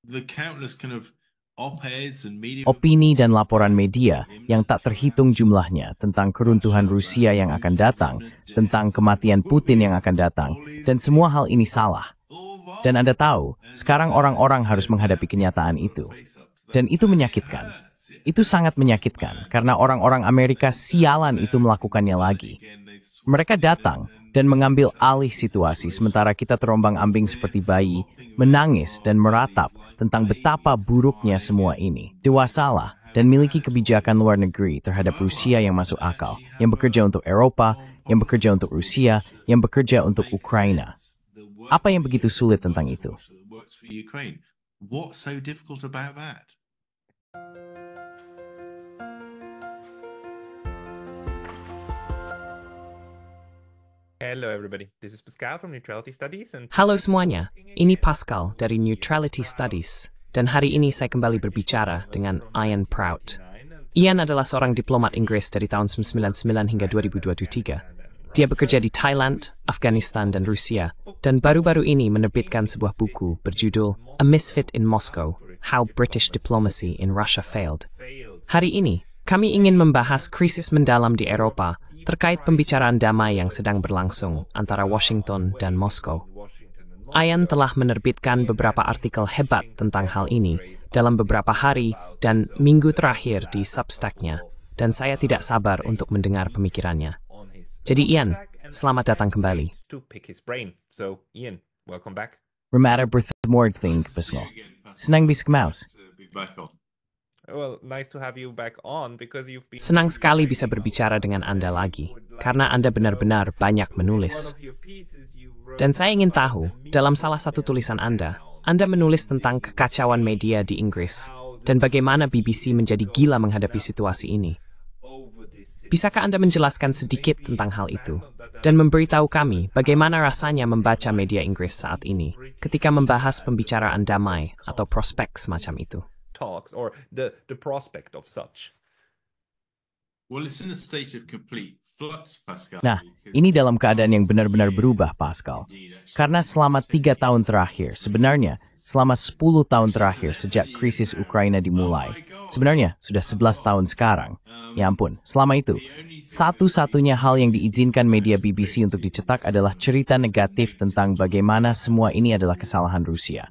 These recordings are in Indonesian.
the countless kind of op-eds and media Opini dan laporan media yang tak terhitung jumlahnya tentang keruntuhan Rusia yang akan datang, tentang kematian Putin yang akan datang, dan semua hal ini salah. Dan Anda tahu, sekarang orang-orang harus menghadapi kenyataan itu. Dan itu menyakitkan. Itu sangat menyakitkan karena orang-orang Amerika sialan itu melakukannya lagi. Mereka datang dan mengambil alih situasi sementara kita terombang-ambing seperti bayi, menangis dan meratap tentang betapa buruknya semua ini. Dewasalah dan miliki kebijakan luar negeri terhadap Rusia yang masuk akal, yang bekerja untuk Eropa, yang bekerja untuk Rusia, yang bekerja untuk Ukraina. Apa yang begitu sulit tentang itu? What's so difficult about that? Hello everybody, this is Pascal from Neutrality Studies and Halo semuanya, ini Pascal dari Neutrality Studies, dan hari ini saya kembali berbicara dengan Ian Prout. Ian adalah seorang diplomat Inggris dari tahun 1999 hingga 2023. Dia bekerja di Thailand, Afghanistan, dan Rusia, dan baru-baru ini menerbitkan sebuah buku berjudul A Misfit in Moscow, How British Diplomacy in Russia Failed. Hari ini, kami ingin membahas krisis mendalam di Eropa terkait pembicaraan damai yang sedang berlangsung antara Washington dan Moskow. Ian telah menerbitkan beberapa artikel hebat tentang hal ini dalam beberapa hari dan minggu terakhir di Substack-nya, dan saya tidak sabar untuk mendengar pemikirannya. Jadi Ian, selamat datang kembali. So, Ian, welcome back. Remata bertemu Pesno. Senang bisa kemaus. Well, nice to have you back on because you've been... Senang sekali bisa berbicara dengan Anda lagi, karena Anda benar-benar banyak menulis. Dan saya ingin tahu, dalam salah satu tulisan Anda menulis tentang kekacauan media di Inggris, dan bagaimana BBC menjadi gila menghadapi situasi ini. Bisakah Anda menjelaskan sedikit tentang hal itu, dan memberitahu kami bagaimana rasanya membaca media Inggris saat ini, ketika membahas pembicaraan damai atau prospek semacam itu? Talks or the prospect of such. Well, it's in a state of complete flux, Pascal. Nah, ini dalam keadaan yang benar-benar berubah, Pascal. Karena selama 3 tahun terakhir, sebenarnya selama 10 tahun terakhir sejak krisis Ukraina dimulai, sebenarnya sudah 11 tahun sekarang. Ya ampun, selama itu, satu-satunya hal yang diizinkan media BBC untuk dicetak adalah cerita negatif tentang bagaimana semua ini adalah kesalahan Rusia.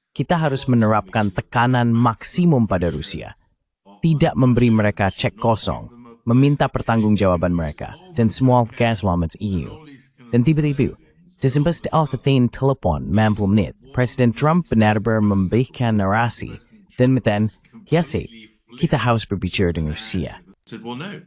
Kita harus menerapkan tekanan maksimum pada Rusia, tidak memberi mereka cek kosong, meminta pertanggungjawaban mereka, dan small gas laments EU. Dan tiba-tiba, Desember Alphathane telepon 60 menit, Presiden Trump benar-benar memberikan narasi, dan meten, ya sih, kita harus berbicara dengan Rusia. Said, well, no,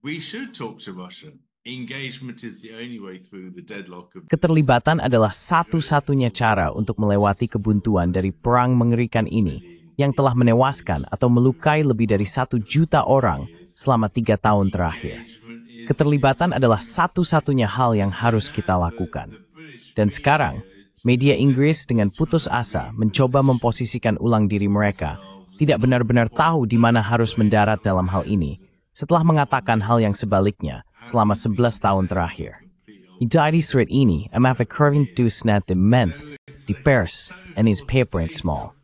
we should talk to Russia. Engagement is the only way through the deadlock of... Keterlibatan adalah satu-satunya cara untuk melewati kebuntuan dari perang mengerikan ini yang telah menewaskan atau melukai lebih dari 1 juta orang selama 3 tahun terakhir. Keterlibatan adalah satu-satunya hal yang harus kita lakukan. Dan sekarang, media Inggris dengan putus asa mencoba memposisikan ulang diri mereka, tidak benar-benar tahu di mana harus mendarat dalam hal ini, setelah mengatakan hal yang sebaliknya selama 11 tahun terakhir. Di surat ini, curving dusnat the menth, di pers, and his paper in small.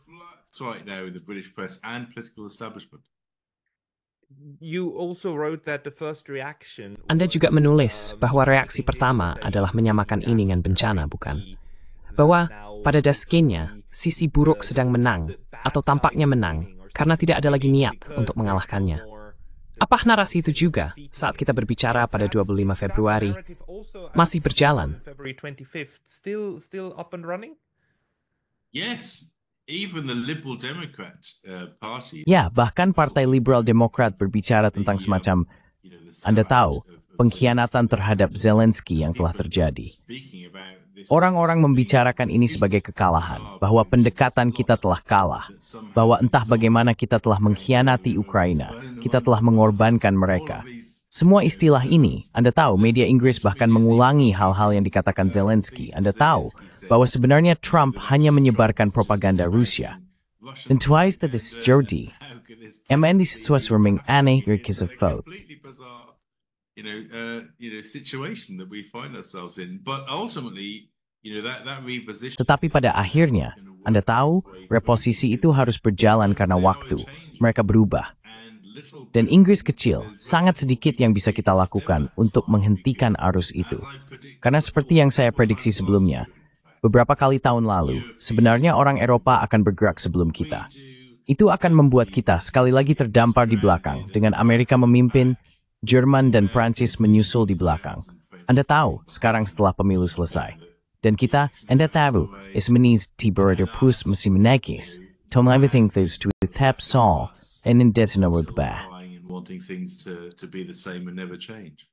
Right now in the British press and political establishment. You also wrote that the first reaction... Anda juga menulis bahwa reaksi pertama adalah menyamakan ini dengan bencana, bukan? Bahwa pada dasarnya, sisi buruk sedang menang, atau tampaknya menang, karena tidak ada lagi niat untuk mengalahkannya. Apa narasi itu juga saat kita berbicara pada 25 Februari masih berjalan? Still up and running? Yes, even the Liberal Democrat Party. Ya, bahkan Partai Liberal Demokrat berbicara tentang semacam, Anda tahu, pengkhianatan terhadap Zelensky yang telah terjadi. Orang-orang membicarakan ini sebagai kekalahan, bahwa pendekatan kita telah kalah, bahwa entah bagaimana kita telah mengkhianati Ukraina, kita telah mengorbankan mereka. Semua istilah ini, Anda tahu, media Inggris bahkan mengulangi hal-hal yang dikatakan Zelensky. Anda tahu bahwa sebenarnya Trump hanya menyebarkan propaganda Rusia. Dan twice that this Jody, MN di situasi aneh because of vote. Situation that we find ourselves in, but ultimately, that reposition. Tetapi pada akhirnya, Anda tahu, reposisi itu harus berjalan karena waktu. Mereka berubah. Dan Inggris kecil, sangat sedikit yang bisa kita lakukan untuk menghentikan arus itu. Karena seperti yang saya prediksi sebelumnya, beberapa kali tahun lalu, sebenarnya orang Eropa akan bergerak sebelum kita. Itu akan membuat kita sekali lagi terdampar di belakang, dengan Amerika memimpin, Jerman dan Prancis menyusul di belakang. Anda tahu, sekarang setelah pemilu selesai. Dan kita, Anda tahu, ismenis tiba pus mesti menekis, tom everything things to tap Saul, and in desina berbah. Wanting things to be the same and never change.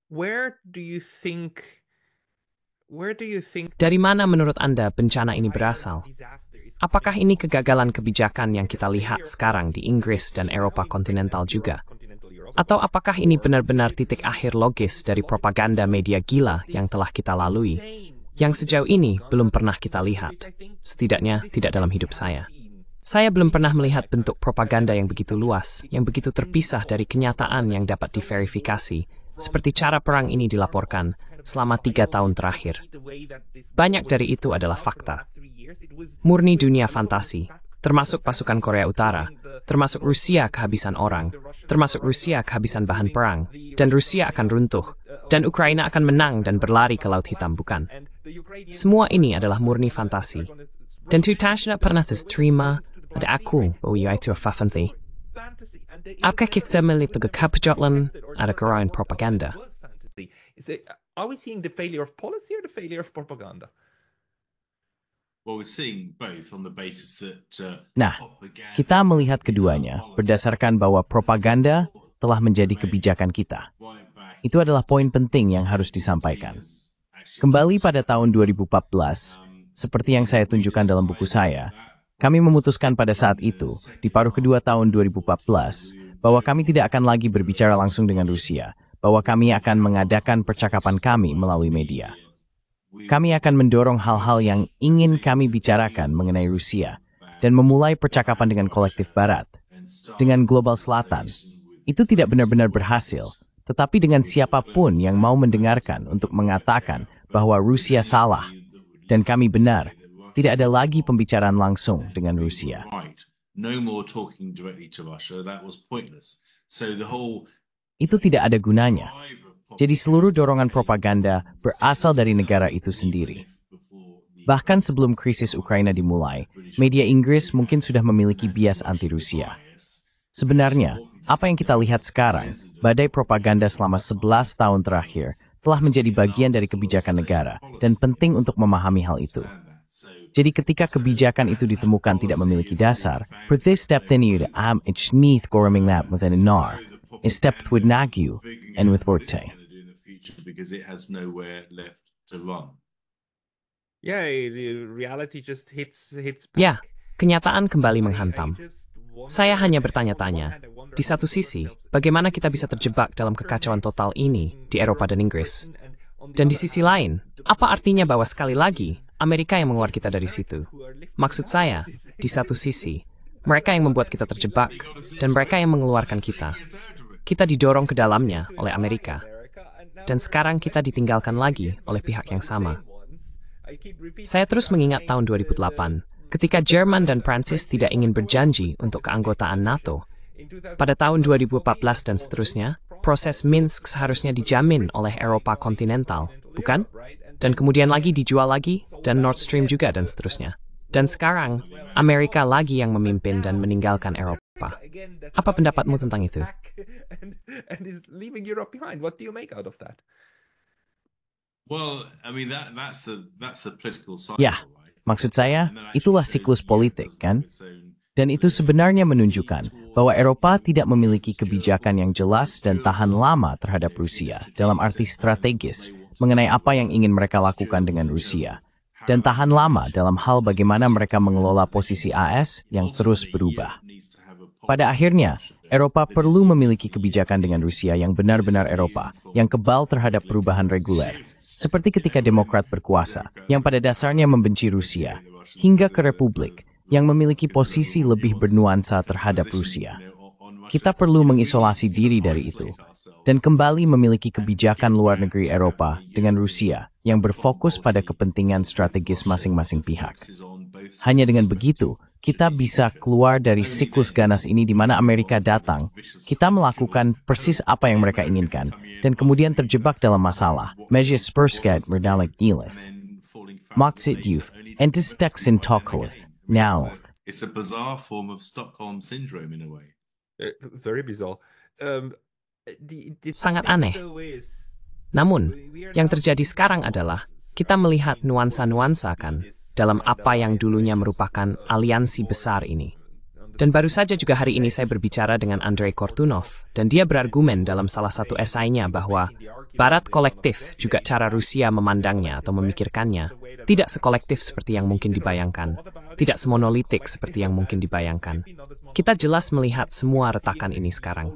Where do you think Dari mana menurut Anda bencana ini berasal? Apakah ini kegagalan kebijakan yang kita lihat sekarang di Inggris dan Eropa kontinental juga? Atau apakah ini benar-benar titik akhir logis dari propaganda media gila yang telah kita lalui, yang sejauh ini belum pernah kita lihat, setidaknya tidak dalam hidup saya. Saya belum pernah melihat bentuk propaganda yang begitu luas, yang begitu terpisah dari kenyataan yang dapat diverifikasi, seperti cara perang ini dilaporkan selama 3 tahun terakhir. Banyak dari itu adalah fakta. Murni dunia fantasi, termasuk pasukan Korea Utara, termasuk Rusia kehabisan orang, termasuk Rusia kehabisan bahan perang, dan Rusia akan runtuh, dan Ukraina akan menang dan berlari ke Laut Hitam, bukan? Semua ini adalah murni fantasi. Dan tidak pernah terima ada aku bahwa itu fantasi. Apakah kita melihat kekacauan ada kerawan propaganda? Are we seeing the failure of policy or the failure of propaganda? Well, we're seeing both on the basis that Nah, kita melihat keduanya berdasarkan bahwa propaganda telah menjadi kebijakan kita. Itu adalah poin penting yang harus disampaikan. Kembali pada tahun 2014, seperti yang saya tunjukkan dalam buku saya, kami memutuskan pada saat itu, di paruh kedua tahun 2014, bahwa kami tidak akan lagi berbicara langsung dengan Rusia, bahwa kami akan mengadakan percakapan kami melalui media. Kami akan mendorong hal-hal yang ingin kami bicarakan mengenai Rusia dan memulai percakapan dengan kolektif Barat, dengan global Selatan. Itu tidak benar-benar berhasil, tetapi dengan siapapun yang mau mendengarkan untuk mengatakan bahwa Rusia salah dan kami benar, tidak ada lagi pembicaraan langsung dengan Rusia. Itu tidak ada gunanya. Jadi seluruh dorongan propaganda berasal dari negara itu sendiri. Bahkan sebelum krisis Ukraina dimulai, media Inggris mungkin sudah memiliki bias anti-Rusia. Sebenarnya, apa yang kita lihat sekarang, badai propaganda selama 11 tahun terakhir, telah menjadi bagian dari kebijakan negara, dan penting untuk memahami hal itu. Jadi ketika kebijakan itu ditemukan tidak memiliki dasar, pertestaptenir am itsmith koreminglat with an nar, stepped with nagu and with vorte. Because it has nowhere left to run. Yeah, the reality just hits back. Ya, kenyataan kembali menghantam. Saya hanya bertanya-tanya, di satu sisi, bagaimana kita bisa terjebak dalam kekacauan total ini di Eropa dan Inggris? Dan di sisi lain, apa artinya bahwa sekali lagi, Amerika yang mengeluarkan kita dari situ? Maksud saya, di satu sisi, mereka yang membuat kita terjebak, dan mereka yang mengeluarkan kita. Kita didorong ke dalamnya oleh Amerika. Dan sekarang kita ditinggalkan lagi oleh pihak yang sama. Saya terus mengingat tahun 2008, ketika Jerman dan Prancis tidak ingin berjanji untuk keanggotaan NATO. Pada tahun 2014 dan seterusnya, proses Minsk seharusnya dijamin oleh Eropa kontinental, bukan? Dan kemudian lagi dijual lagi, dan Nord Stream juga dan seterusnya. Dan sekarang, Amerika lagi yang memimpin dan meninggalkan Eropa. Apa pendapatmu tentang itu? And is leaving Europe behind. What do you make out of that? Well, I mean that's the political cycle. Ya, maksud saya, itulah siklus politik, kan? Dan itu sebenarnya menunjukkan bahwa Eropa tidak memiliki kebijakan yang jelas dan tahan lama terhadap Rusia dalam arti strategis mengenai apa yang ingin mereka lakukan dengan Rusia. Dan tahan lama dalam hal bagaimana mereka mengelola posisi AS yang terus berubah. Pada akhirnya, Eropa perlu memiliki kebijakan dengan Rusia yang benar-benar Eropa, yang kebal terhadap perubahan reguler. Seperti ketika Demokrat berkuasa, yang pada dasarnya membenci Rusia, hingga ke Republik, yang memiliki posisi lebih bernuansa terhadap Rusia. kita perlu mengisolasi diri dari itu dan kembali memiliki kebijakan luar negeri Eropa dengan Rusia yang berfokus pada kepentingan strategis masing-masing pihak. Hanya dengan begitu, kita bisa keluar dari siklus ganas ini di mana Amerika datang, kita melakukan persis apa yang mereka inginkan, dan kemudian terjebak dalam masalah. Medyo spurskat merdalik nilith. Maksit youth, and disteksin tokolith, now. It's a bizarre form of Stockholm syndrome in a way. Very bizarre. Sangat aneh. Namun, yang terjadi sekarang adalah kita melihat nuansa-nuansa kan dalam apa yang dulunya merupakan aliansi besar ini. Dan baru saja juga hari ini saya berbicara dengan Andrei Kortunov, dan dia berargumen dalam salah satu esainya bahwa Barat kolektif juga cara Rusia memandangnya atau memikirkannya tidak sekolektif seperti yang mungkin dibayangkan, tidak semonolitik seperti yang mungkin dibayangkan. Kita jelas melihat semua retakan ini sekarang.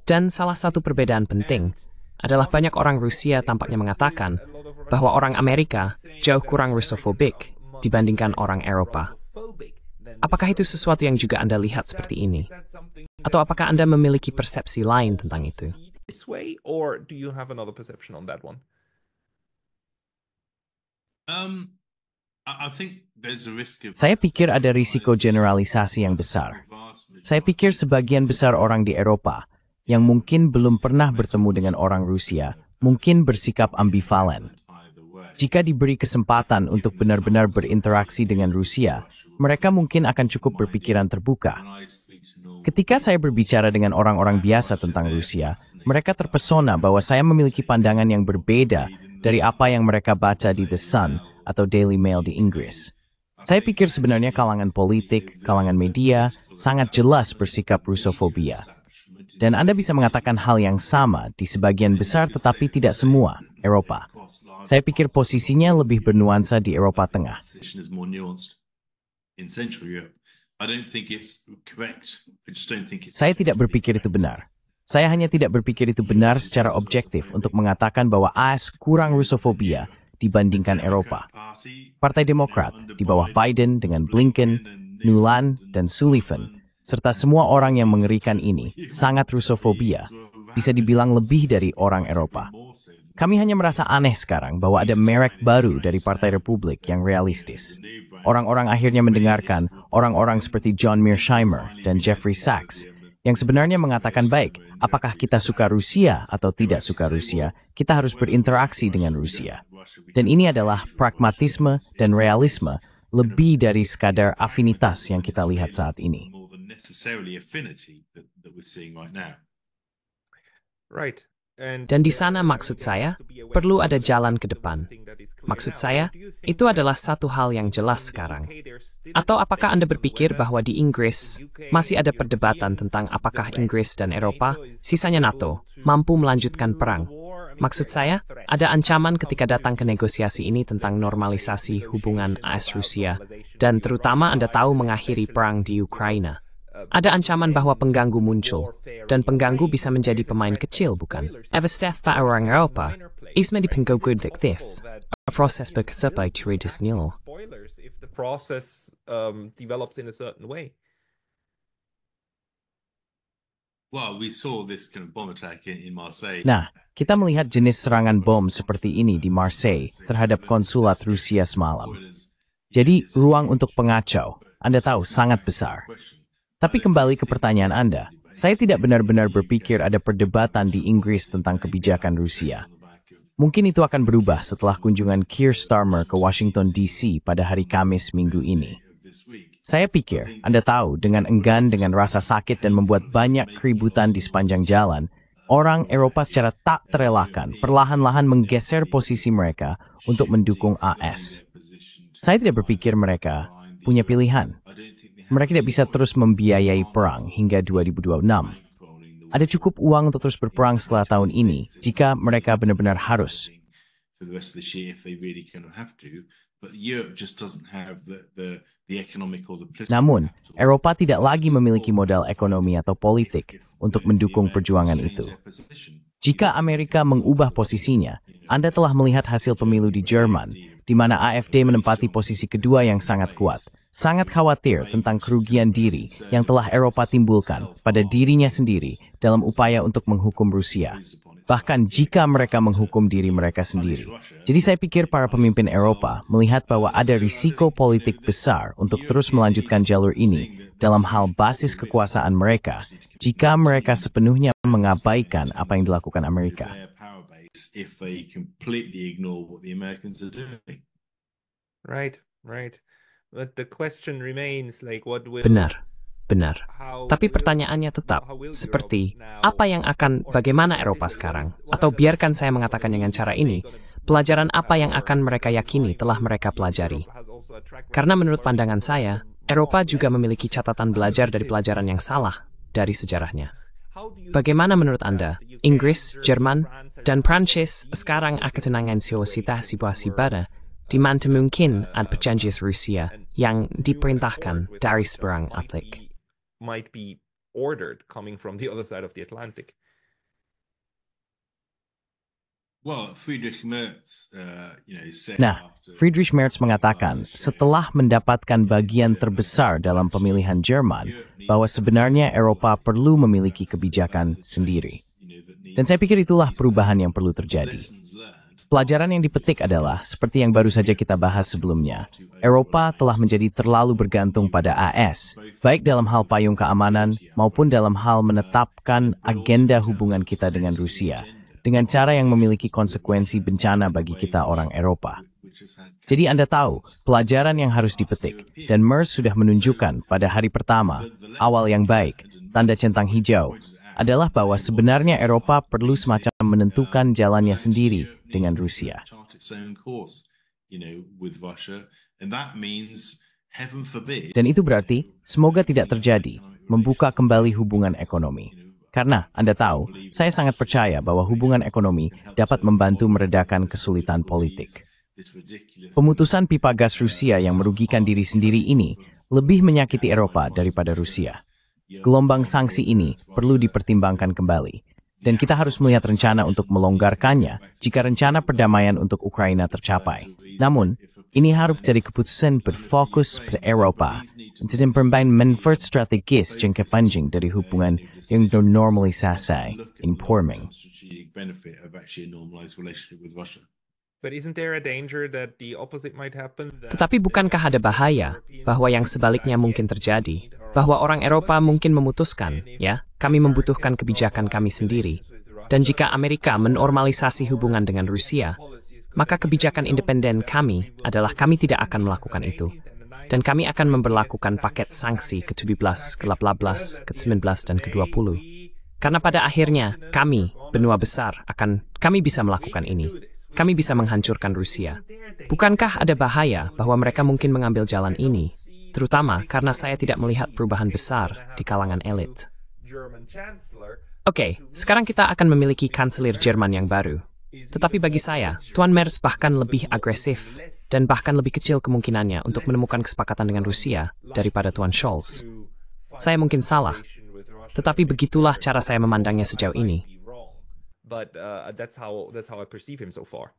Dan salah satu perbedaan penting adalah banyak orang Rusia tampaknya mengatakan bahwa orang Amerika jauh kurang Russofobik dibandingkan orang Eropa. Apakah itu sesuatu yang juga Anda lihat seperti ini? Atau apakah Anda memiliki persepsi lain tentang itu? Or do you have another perception on that one? I think there's a risk of... Saya pikir ada risiko generalisasi yang besar. Saya pikir sebagian besar orang di Eropa yang mungkin belum pernah bertemu dengan orang Rusia mungkin bersikap ambivalen. Jika diberi kesempatan untuk benar-benar berinteraksi dengan Rusia, mereka mungkin akan cukup berpikiran terbuka. Ketika saya berbicara dengan orang-orang biasa tentang Rusia, mereka terpesona bahwa saya memiliki pandangan yang berbeda dari apa yang mereka baca di The Sun atau Daily Mail di Inggris. Saya pikir sebenarnya kalangan politik, kalangan media, sangat jelas bersikap Russofobia. Dan Anda bisa mengatakan hal yang sama di sebagian besar tetapi tidak semua Eropa. Saya pikir posisinya lebih bernuansa di Eropa Tengah. Saya tidak berpikir itu benar. Saya hanya tidak berpikir itu benar secara objektif untuk mengatakan bahwa AS kurang Russofobia dibandingkan Eropa. Partai Demokrat di bawah Biden dengan Blinken, Nuland, dan Sullivan, serta semua orang yang mengerikan ini sangat Russofobia, bisa dibilang lebih dari orang Eropa. Kami hanya merasa aneh sekarang bahwa ada merek baru dari Partai Republik yang realistis. Orang-orang akhirnya mendengarkan orang-orang seperti John Mearsheimer dan Jeffrey Sachs yang sebenarnya mengatakan baik, apakah kita suka Rusia atau tidak suka Rusia, kita harus berinteraksi dengan Rusia. Dan ini adalah pragmatisme dan realisme lebih dari sekadar afinitas yang kita lihat saat ini. Right. Dan di sana maksud saya, perlu ada jalan ke depan. Maksud saya, itu adalah satu hal yang jelas sekarang. Atau apakah Anda berpikir bahwa di Inggris masih ada perdebatan tentang apakah Inggris dan Eropa, sisanya NATO, mampu melanjutkan perang? Maksud saya, ada ancaman ketika datang ke negosiasi ini tentang normalisasi hubungan AS-Rusia, dan terutama Anda tahu mengakhiri perang di Ukraina. Ada ancaman bahwa pengganggu muncul, dan pengganggu bisa menjadi pemain kecil, bukan? Evastef pa orang Eropa, isma di pengganggu diktif, proses berkesepai curidis nilo. If the process develops in a certain way. Well, we saw this kind of bomb attack in Marseille. Nah, kita melihat jenis serangan bom seperti ini di Marseille terhadap konsulat Rusia semalam. Jadi, ruang untuk pengacau, Anda tahu, sangat besar. Tapi kembali ke pertanyaan Anda, saya tidak benar-benar berpikir ada perdebatan di Inggris tentang kebijakan Rusia. Mungkin itu akan berubah setelah kunjungan Keir Starmer ke Washington DC pada hari Kamis minggu ini. Saya pikir, Anda tahu, dengan enggan, dengan rasa sakit dan membuat banyak keributan di sepanjang jalan, orang Eropa secara tak terelakkan perlahan-lahan menggeser posisi mereka untuk mendukung AS. Saya tidak berpikir mereka punya pilihan. Mereka tidak bisa terus membiayai perang hingga 2026. Ada cukup uang untuk terus berperang setelah tahun ini jika mereka benar-benar harus. Namun, Eropa tidak lagi memiliki modal ekonomi atau politik untuk mendukung perjuangan itu. Jika Amerika mengubah posisinya, Anda telah melihat hasil pemilu di Jerman, di mana AfD menempati posisi kedua yang sangat kuat, sangat khawatir tentang kerugian diri yang telah Eropa timbulkan pada dirinya sendiri dalam upaya untuk menghukum Rusia, bahkan jika mereka menghukum diri mereka sendiri. Jadi saya pikir para pemimpin Eropa melihat bahwa ada risiko politik besar untuk terus melanjutkan jalur ini dalam hal basis kekuasaan mereka jika mereka sepenuhnya mengabaikan apa yang dilakukan Amerika. Right. But the question remains like what will Benar. Tapi pertanyaannya tetap, seperti, bagaimana Eropa sekarang? Atau biarkan saya mengatakan dengan cara ini, pelajaran apa yang akan mereka yakini telah mereka pelajari? Karena menurut pandangan saya, Eropa juga memiliki catatan belajar dari pelajaran yang salah dari sejarahnya. Bagaimana menurut Anda, Inggris, Jerman, dan Prancis sekarang akan situasi pada di mana mungkin ada perjanjian Rusia yang diperintahkan dari seberang Atlantik? Might be ordered coming from the other side of the Atlantic. Well, Friedrich Merz, Friedrich Merz mengatakan setelah mendapatkan bagian terbesar dalam pemilihan Jerman bahwa sebenarnya Eropa perlu memiliki kebijakan sendiri. Dan saya pikir itulah perubahan yang perlu terjadi. Pelajaran yang dipetik adalah, seperti yang baru saja kita bahas sebelumnya, Eropa telah menjadi terlalu bergantung pada AS, baik dalam hal payung keamanan maupun dalam hal menetapkan agenda hubungan kita dengan Rusia, dengan cara yang memiliki konsekuensi bencana bagi kita orang Eropa. Jadi Anda tahu, pelajaran yang harus dipetik, dan Merz sudah menunjukkan pada hari pertama, awal yang baik, tanda centang hijau, adalah bahwa sebenarnya Eropa perlu semacam menentukan jalannya sendiri dengan Rusia. Dan itu berarti, semoga tidak terjadi, membuka kembali hubungan ekonomi. Karena, Anda tahu, saya sangat percaya bahwa hubungan ekonomi dapat membantu meredakan kesulitan politik. Pemutusan pipa gas Rusia yang merugikan diri sendiri ini lebih menyakiti Eropa daripada Rusia. Gelombang sanksi ini perlu dipertimbangkan kembali, dan kita harus melihat rencana untuk melonggarkannya jika rencana perdamaian untuk Ukraina tercapai. Namun, ini harus jadi keputusan berfokus pada Eropa, dan permain manfaat strategis jangka panjang dari hubungan yang normalisasi informing. But isn't there a danger that the opposite might happen? Tetapi bukankah ada bahaya bahwa yang sebaliknya mungkin terjadi? Bahwa orang Eropa mungkin memutuskan, kami membutuhkan kebijakan kami sendiri. Dan jika Amerika menormalisasi hubungan dengan Rusia, maka kebijakan independen kami adalah kami tidak akan melakukan itu. Dan kami akan memberlakukan paket sanksi ke-17, ke-18, ke-19, dan ke-20. Karena pada akhirnya, kami, benua besar, kami bisa melakukan ini. Kami bisa menghancurkan Rusia. Bukankah ada bahaya bahwa mereka mungkin mengambil jalan ini, terutama karena saya tidak melihat perubahan besar di kalangan elit? Oke, sekarang kita akan memiliki kanselir Jerman yang baru. Tetapi bagi saya, Tuan Merz bahkan lebih agresif dan bahkan lebih kecil kemungkinannya untuk menemukan kesepakatan dengan Rusia daripada Tuan Scholz. Saya mungkin salah, tetapi begitulah cara saya memandangnya sejauh ini. But that's how I perceive him so far.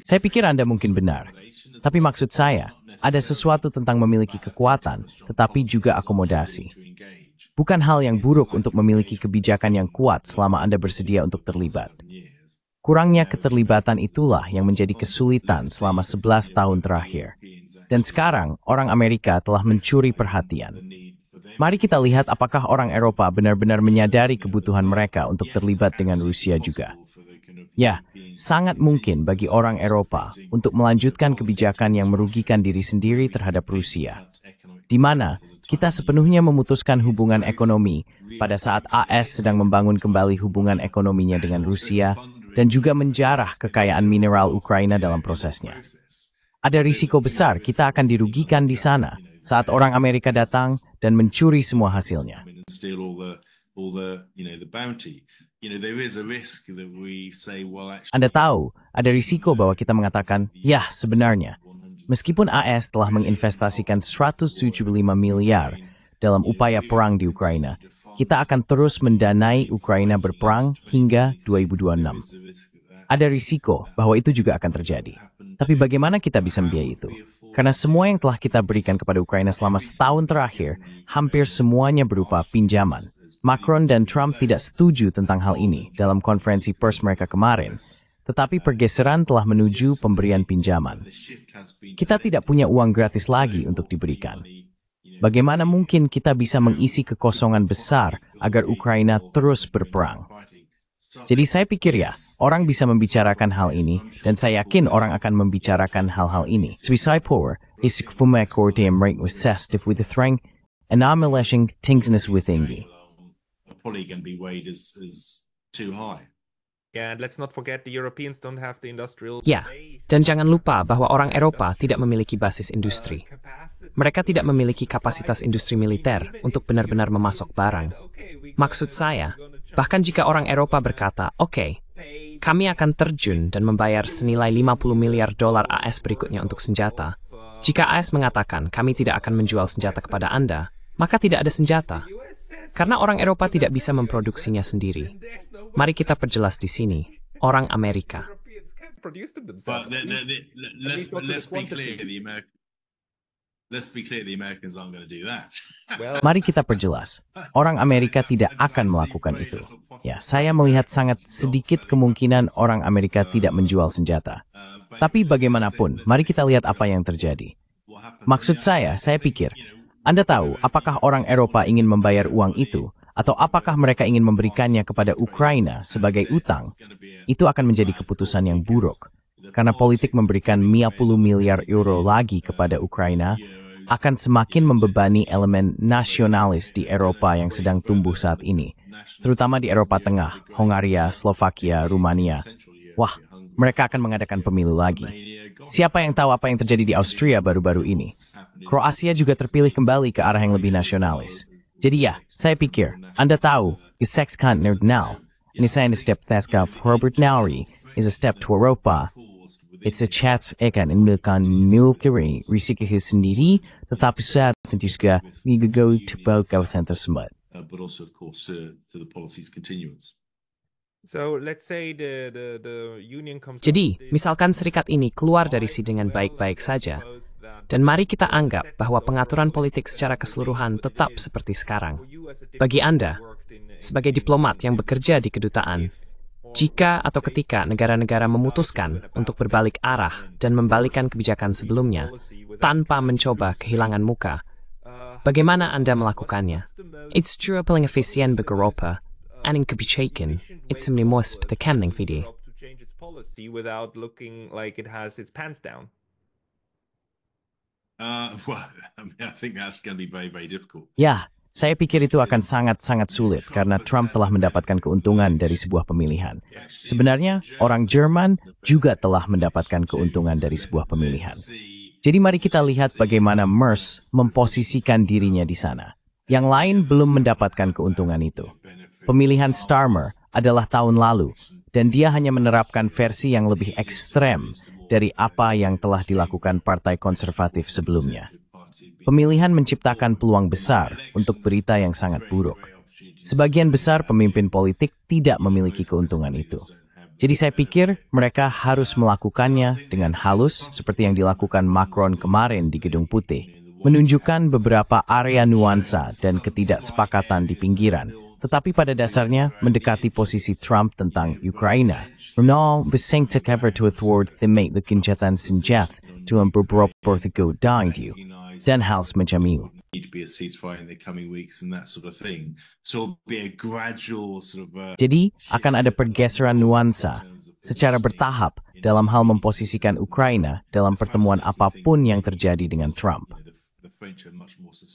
Saya pikir Anda mungkin benar, tapi maksud saya, ada sesuatu tentang memiliki kekuatan, tetapi juga akomodasi. Bukan hal yang buruk untuk memiliki kebijakan yang kuat selama Anda bersedia untuk terlibat. Kurangnya keterlibatan itulah yang menjadi kesulitan selama 11 tahun terakhir. Dan sekarang, orang Amerika telah mencuri perhatian. Mari kita lihat apakah orang Eropa benar-benar menyadari kebutuhan mereka untuk terlibat dengan Rusia juga. Ya, sangat mungkin bagi orang Eropa untuk melanjutkan kebijakan yang merugikan diri sendiri terhadap Rusia, di mana kita sepenuhnya memutuskan hubungan ekonomi pada saat AS sedang membangun kembali hubungan ekonominya dengan Rusia dan juga menjarah kekayaan mineral Ukraina dalam prosesnya. Ada risiko besar kita akan dirugikan di sana saat orang Amerika datang dan mencuri semua hasilnya. Anda tahu, ada risiko bahwa kita mengatakan, ya sebenarnya, meskipun AS telah menginvestasikan 175 miliar dalam upaya perang di Ukraina, kita akan terus mendanai Ukraina berperang hingga 2026. Ada risiko bahwa itu juga akan terjadi. Tapi bagaimana kita bisa membiayai itu? Karena semua yang telah kita berikan kepada Ukraina selama setahun terakhir, hampir semuanya berupa pinjaman. Macron dan Trump tidak setuju tentang hal ini dalam konferensi pers mereka kemarin, tetapi pergeseran telah menuju pemberian pinjaman. Kita tidak punya uang gratis lagi untuk diberikan. Bagaimana mungkin kita bisa mengisi kekosongan besar agar Ukraina terus berperang? Jadi saya pikir ya, orang bisa membicarakan hal ini, dan saya yakin orang akan membicarakan hal-hal ini. Sebisai por, isik fumek yang mereka sensitif with the thrang, and ameleshing tingsness with ingi. Probably going to be weighed as too high. Yeah, and let's not forget the Europeans don't have the industrial Ya, dan jangan lupa bahwa orang Eropa tidak memiliki basis industri. Mereka tidak memiliki kapasitas industri militer untuk benar-benar memasok barang. Maksud saya, bahkan jika orang Eropa berkata, oke, kami akan terjun dan membayar senilai 50 miliar dolar AS berikutnya untuk senjata. Jika AS mengatakan kami tidak akan menjual senjata kepada Anda, maka tidak ada senjata. Karena orang Eropa tidak bisa memproduksinya sendiri. Mari kita perjelas di sini, orang Amerika. But let's be clear, the Americans aren't going to do that. Mari kita perjelas, orang Amerika tidak akan melakukan itu. Ya, saya melihat sangat sedikit kemungkinan orang Amerika tidak menjual senjata. Tapi bagaimanapun, mari kita lihat apa yang terjadi. Maksud saya pikir, Anda tahu apakah orang Eropa ingin membayar uang itu, atau apakah mereka ingin memberikannya kepada Ukraina sebagai utang? Itu akan menjadi keputusan yang buruk. Karena politik memberikan 50 miliar euro lagi kepada Ukraina akan semakin membebani elemen nasionalis di Eropa yang sedang tumbuh saat ini. Terutama di Eropa Tengah, Hongaria, Slovakia, Rumania. Wah, mereka akan mengadakan pemilu lagi. Siapa yang tahu apa yang terjadi di Austria baru-baru ini? Kroasia juga terpilih kembali ke arah yang lebih nasionalis. Jadi ya, saya pikir, Anda tahu, is sex continent now. Ini saya step task of Robert Nauri is a step to Europa. It's a chat akan memiliki military risiko sendiri, tetapi saat tentu juga digagal tebal kawasan tersebut. But also, of course, to the policy's continuance. So let's say the union comes. Jadi, misalkan serikat ini keluar dari sini dengan baik-baik saja, dan mari kita anggap bahwa pengaturan politik secara keseluruhan tetap seperti sekarang. Bagi Anda, sebagai diplomat yang bekerja di kedutaan, jika atau ketika negara-negara memutuskan untuk berbalik arah dan membalikan kebijakan sebelumnya, tanpa mencoba kehilangan muka, bagaimana Anda melakukannya? It's true paling efisien bagi Eropa, and in kebijakan, it's sebenarnya more seperti kemning video. Without looking like it has its pants down. Well, I think that's going to be very, very difficult. Ya, saya pikir itu akan sangat-sangat sulit karena Trump telah mendapatkan keuntungan dari sebuah pemilihan. Sebenarnya, orang Jerman juga telah mendapatkan keuntungan dari sebuah pemilihan. Jadi mari kita lihat bagaimana Merz memposisikan dirinya di sana. Yang lain belum mendapatkan keuntungan itu. Pemilihan Starmer adalah tahun lalu, dan dia hanya menerapkan versi yang lebih ekstrem dari apa yang telah dilakukan Partai Konservatif sebelumnya. Pemilihan menciptakan peluang besar untuk berita yang sangat buruk. Sebagian besar pemimpin politik tidak memiliki keuntungan itu. Jadi saya pikir mereka harus melakukannya dengan halus seperti yang dilakukan Macron kemarin di Gedung Putih, menunjukkan beberapa area nuansa dan ketidaksepakatan di pinggiran, tetapi pada dasarnya mendekati posisi Trump tentang Ukraina. Renal beseng cover to thwart themate the kencatan senjata to beberapa portico died you. Dan hal semacam itu. Need to be a ceasefire in the coming weeks and that sort of thing. So it'll be a gradual sort of. Jadi akan ada pergeseran nuansa secara bertahap dalam hal memposisikan Ukraina dalam pertemuan apapun yang terjadi dengan Trump.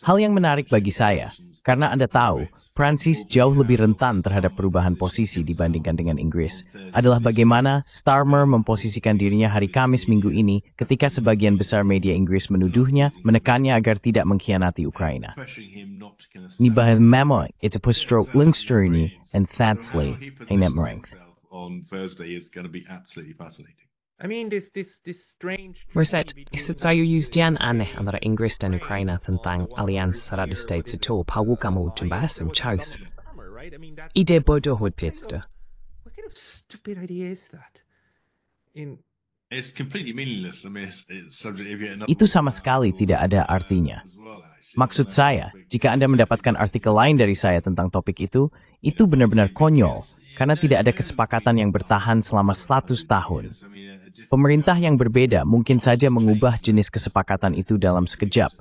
Hal yang menarik bagi saya, karena Anda tahu, Prancis jauh lebih rentan terhadap perubahan posisi dibandingkan dengan Inggris, adalah bagaimana Starmer memposisikan dirinya hari Kamis minggu ini ketika sebagian besar media Inggris menuduhnya, menekannya agar tidak mengkhianati Ukraina. Ni bahas memo, it's a post-stroke linksterini, and that'sly, ain't merength. On Thursday is going to be absolutely fascinating. I mean, this strange. Merset, saya ujian aneh antara Inggris dan Ukraina tentang aliansi Sarada States itu, pawu kamu membahas Charles. Ide bodoh itu. What kind of stupid idea is that? In It's completely meaningless. I mean, it's subject if you get another Itu sama sekali tidak ada artinya. as well, actually. Maksud saya, jika Anda mendapatkan artikel lain dari saya tentang topik itu benar-benar konyol, karena tidak ada kesepakatan yang bertahan selama 100 tahun. Pemerintah yang berbeda mungkin saja mengubah jenis kesepakatan itu dalam sekejap.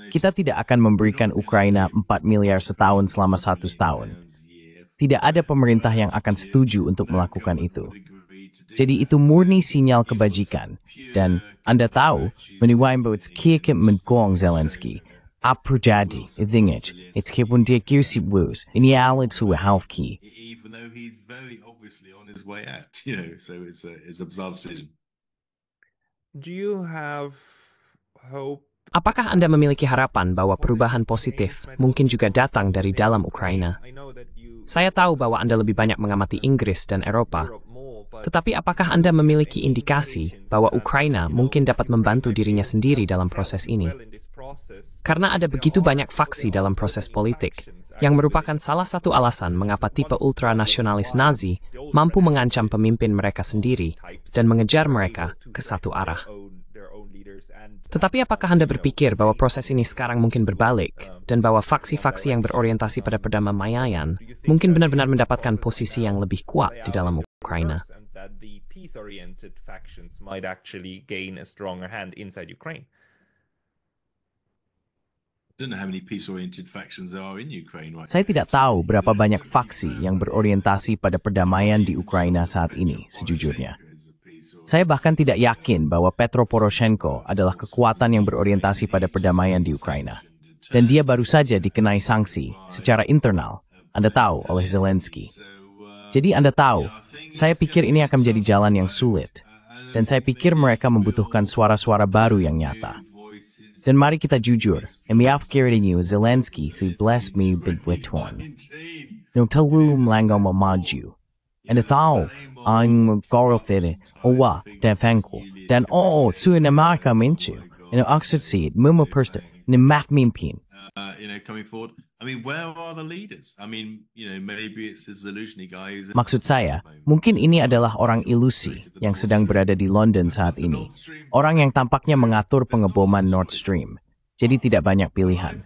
Kita tidak akan memberikan Ukraina 4 miliar setahun selama 100 tahun. Tidak ada pemerintah yang akan setuju untuk melakukan itu. Jadi itu murni sinyal kebajikan. Dan Anda tahu, meniwaimbo it's kiekim mengkong Zelensky. Apa jadi, ithingage, it's kipun dia kirsi blues, ini alit suwe halfkey. Even though he's very obviously on his way out, so it's a bizarre decision. do you have hope? Apakah Anda memiliki harapan bahwa perubahan positif mungkin juga datang dari dalam Ukraina? I know that you Saya tahu bahwa Anda lebih banyak mengamati Inggris dan Eropa, Europe more, but tetapi apakah Anda memiliki indikasi bahwa Ukraina mungkin dapat membantu dirinya sendiri dalam proses ini? well in this process, Karena ada begitu banyak faksi dalam proses politik, yang merupakan salah satu alasan mengapa tipe ultranasionalis Nazi mampu mengancam pemimpin mereka sendiri dan mengejar mereka ke satu arah. their own leaders and Tetapi apakah Anda berpikir bahwa proses ini sekarang mungkin berbalik, dan bahwa faksi-faksi yang berorientasi pada perdamaian mungkin benar-benar mendapatkan posisi yang lebih kuat di dalam Ukraina? and that the peace-oriented factions might actually gain a stronger hand inside Ukraine? I don't know how many peace-oriented factions there are in Ukraine right Saya tidak tahu berapa banyak faksi yang berorientasi pada perdamaian di Ukraina saat ini, sejujurnya. Saya bahkan tidak yakin bahwa Petro Poroshenko adalah kekuatan yang berorientasi pada perdamaian di Ukraina. Dan dia baru saja dikenai sanksi secara internal, Anda tahu, oleh Zelensky. Jadi Anda tahu, saya pikir ini akan menjadi jalan yang sulit. Dan saya pikir mereka membutuhkan suara-suara baru yang nyata. Dan mari kita jujur, emiafkirinya Zelensky si bless me bidwitwan. No telu mlango mamaju. And tahu, ang gorofere, owa, dan fanko, dan su na marka minchu, and oxford seed, mumo persta, ni mak mimpin. coming forward. I mean, where are the leaders? I mean, maybe it's the Zelensky guy who's Maksud saya, mungkin ini adalah orang ilusi yang sedang berada di London saat ini. Orang yang tampaknya mengatur pengeboman Nord Stream. Jadi tidak banyak pilihan.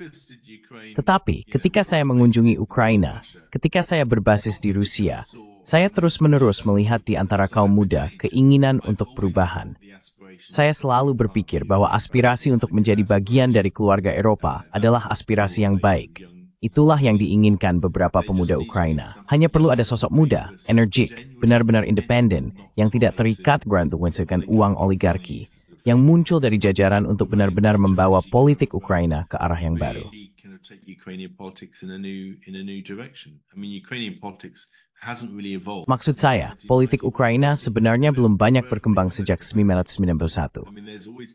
Tetapi, ketika saya mengunjungi Ukraina, ketika saya berbasis di Rusia, saya terus-menerus melihat di antara kaum muda keinginan untuk perubahan. Saya selalu berpikir bahwa aspirasi untuk menjadi bagian dari keluarga Eropa adalah aspirasi yang baik. Itulah yang diinginkan beberapa pemuda Ukraina. Hanya perlu ada sosok muda, energik, benar-benar independen, yang tidak terikat dengan uang oligarki, yang muncul dari jajaran untuk benar-benar membawa politik Ukraina ke arah yang baru. take Ukrainian politics in a new direction. I mean, Ukrainian politics hasn't really evolved. Maksud saya, politik Ukraina sebenarnya belum banyak berkembang sejak 1991.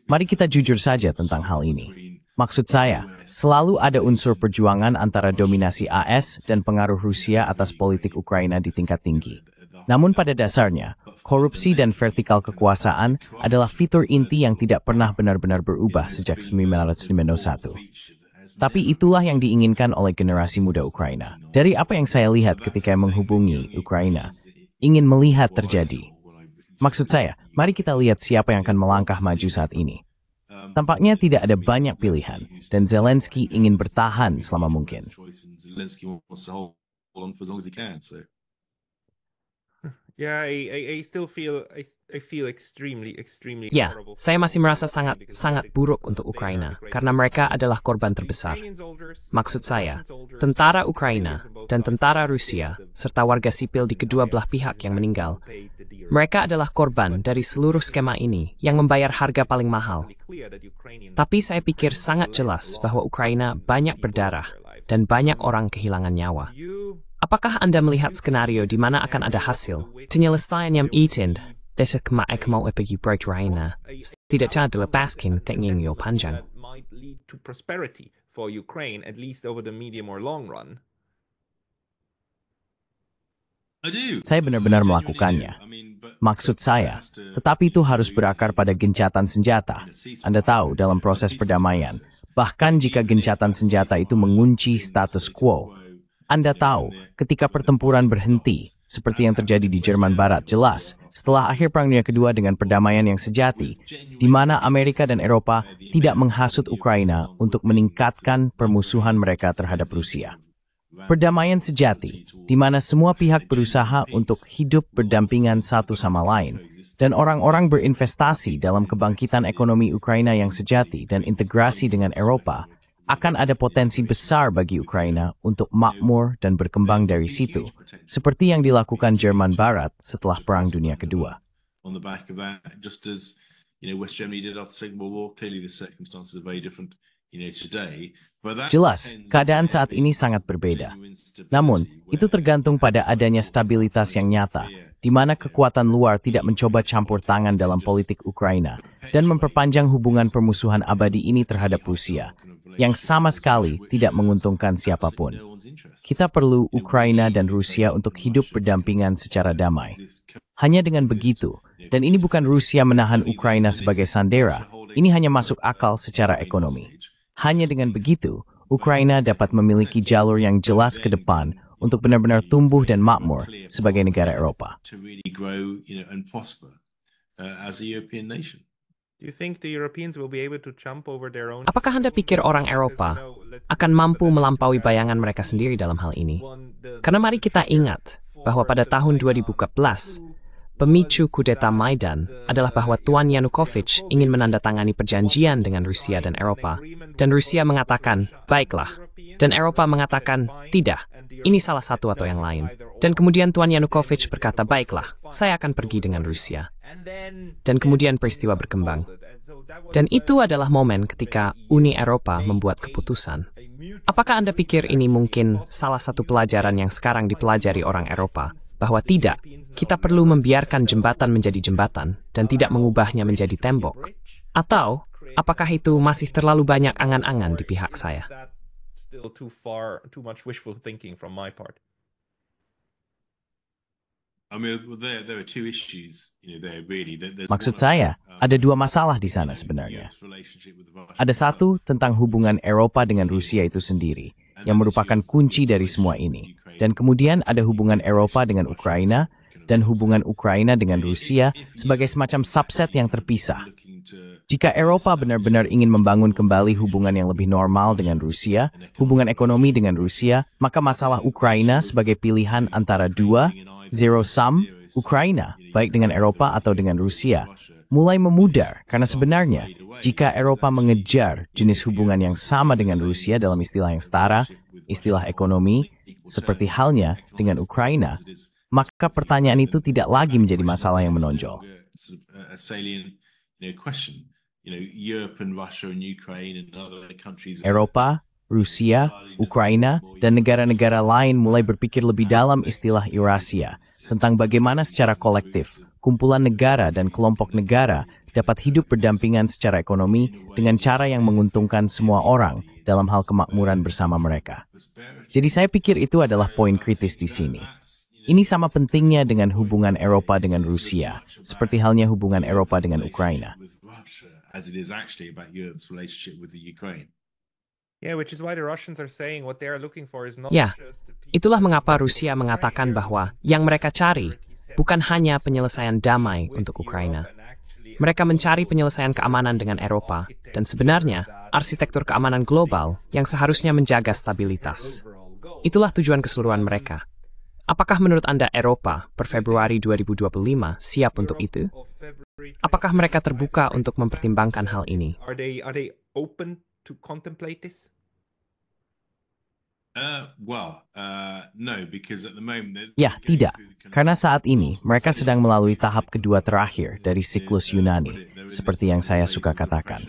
Mari kita jujur saja tentang hal ini. Maksud saya, selalu ada unsur perjuangan antara dominasi AS dan pengaruh Rusia atas politik Ukraina di tingkat tinggi. Namun pada dasarnya, korupsi dan vertikal kekuasaan adalah fitur inti yang tidak pernah benar-benar berubah sejak 1991. Tapi itulah yang diinginkan oleh generasi muda Ukraina. Dari apa yang saya lihat ketika menghubungi Ukraina, ingin melihat terjadi. Maksud saya, mari kita lihat siapa yang akan melangkah maju saat ini. Tampaknya tidak ada banyak pilihan, dan Zelensky ingin bertahan selama mungkin. Zelensky wants to hold on for as long as he can. So. Yeah, I still feel extremely Ya, horrible. saya masih merasa sangat buruk untuk Ukraina karena mereka adalah korban terbesar. Maksud saya, tentara Ukraina dan tentara Rusia serta warga sipil di kedua belah pihak yang meninggal, mereka adalah korban dari seluruh skema ini yang membayar harga paling mahal. Tapi saya pikir sangat jelas bahwa Ukraina banyak berdarah dan banyak orang kehilangan nyawa. Apakah Anda melihat skenario di mana akan ada hasil penyelesaian yang itin desa kemakmur bagi Ukraina tidak dilepaskan teknologi panjang? That might lead to prosperity for Ukraine, at least over the medium or long run. I do. Saya benar-benar melakukannya. Maksud saya, tetapi itu harus berakar pada gencatan senjata. Anda tahu, dalam proses perdamaian, bahkan jika gencatan senjata itu mengunci status quo, Anda tahu, ketika pertempuran berhenti, seperti yang terjadi di Jerman Barat, jelas setelah akhir Perang Dunia Kedua dengan perdamaian yang sejati, di mana Amerika dan Eropa tidak menghasut Ukraina untuk meningkatkan permusuhan mereka terhadap Rusia. Perdamaian sejati, di mana semua pihak berusaha untuk hidup berdampingan satu sama lain, dan orang-orang berinvestasi dalam kebangkitan ekonomi Ukraina yang sejati dan integrasi dengan Eropa, akan ada potensi besar bagi Ukraina untuk makmur dan berkembang dari situ, seperti yang dilakukan Jerman Barat setelah Perang Dunia Kedua. On the back of that, just as West Germany did after the Second World War, clearly the circumstances are very different today. Jelas, keadaan saat ini sangat berbeda. Namun, itu tergantung pada adanya stabilitas yang nyata, di mana kekuatan luar tidak mencoba campur tangan dalam politik Ukraina dan memperpanjang hubungan permusuhan abadi ini terhadap Rusia, yang sama sekali tidak menguntungkan siapapun. Kita perlu Ukraina dan Rusia untuk hidup berdampingan secara damai. Hanya dengan begitu, dan ini bukan Rusia menahan Ukraina sebagai sandera, ini hanya masuk akal secara ekonomi. Hanya dengan begitu, Ukraina dapat memiliki jalur yang jelas ke depan untuk benar-benar tumbuh dan makmur sebagai negara Eropa. Apakah Anda pikir orang Eropa akan mampu melampaui bayangan mereka sendiri dalam hal ini? Karena mari kita ingat bahwa pada tahun 2014, pemicu kudeta Maidan adalah bahwa Tuan Yanukovych ingin menandatangani perjanjian dengan Rusia dan Eropa, dan Rusia mengatakan, baiklah, dan Eropa mengatakan, tidak, ini salah satu atau yang lain. Dan kemudian Tuan Yanukovych berkata, baiklah, saya akan pergi dengan Rusia. Dan kemudian peristiwa berkembang. Dan itu adalah momen ketika Uni Eropa membuat keputusan. Apakah Anda pikir ini mungkin salah satu pelajaran yang sekarang dipelajari orang Eropa? Bahwa tidak, kita perlu membiarkan jembatan menjadi jembatan dan tidak mengubahnya menjadi tembok. Atau, apakah itu masih terlalu banyak angan-angan di pihak saya? Maksud saya, ada dua masalah di sana sebenarnya. Ada satu tentang hubungan Eropa dengan Rusia itu sendiri, yang merupakan kunci dari semua ini. Dan kemudian ada hubungan Eropa dengan Ukraina, dan hubungan Ukraina dengan Rusia sebagai semacam subset yang terpisah. Jika Eropa benar-benar ingin membangun kembali hubungan yang lebih normal dengan Rusia, hubungan ekonomi dengan Rusia, maka masalah Ukraina sebagai pilihan antara dua, zero-sum, Ukraina, baik dengan Eropa atau dengan Rusia, mulai memudar karena sebenarnya jika Eropa mengejar jenis hubungan yang sama dengan Rusia dalam istilah yang setara, istilah ekonomi, seperti halnya dengan Ukraina, maka pertanyaan itu tidak lagi menjadi masalah yang menonjol. Eropa, Rusia, Ukraina, dan negara-negara lain mulai berpikir lebih dalam istilah Eurasia tentang bagaimana secara kolektif, kumpulan negara dan kelompok negara dapat hidup berdampingan secara ekonomi dengan cara yang menguntungkan semua orang dalam hal kemakmuran bersama mereka. Jadi saya pikir itu adalah poin kritis di sini. Ini sama pentingnya dengan hubungan Eropa dengan Rusia, seperti halnya hubungan Eropa dengan Ukraina. Ya, itulah mengapa Rusia mengatakan bahwa yang mereka cari bukan hanya penyelesaian damai untuk Ukraina. Mereka mencari penyelesaian keamanan dengan Eropa, dan sebenarnya arsitektur keamanan global yang seharusnya menjaga stabilitas. Itulah tujuan keseluruhan mereka. Apakah menurut Anda Eropa per Februari 2025 siap untuk itu? Apakah mereka terbuka untuk mempertimbangkan hal ini? Ya, tidak. Karena saat ini mereka sedang melalui tahap kedua terakhir dari siklus Yunani, seperti yang saya suka katakan.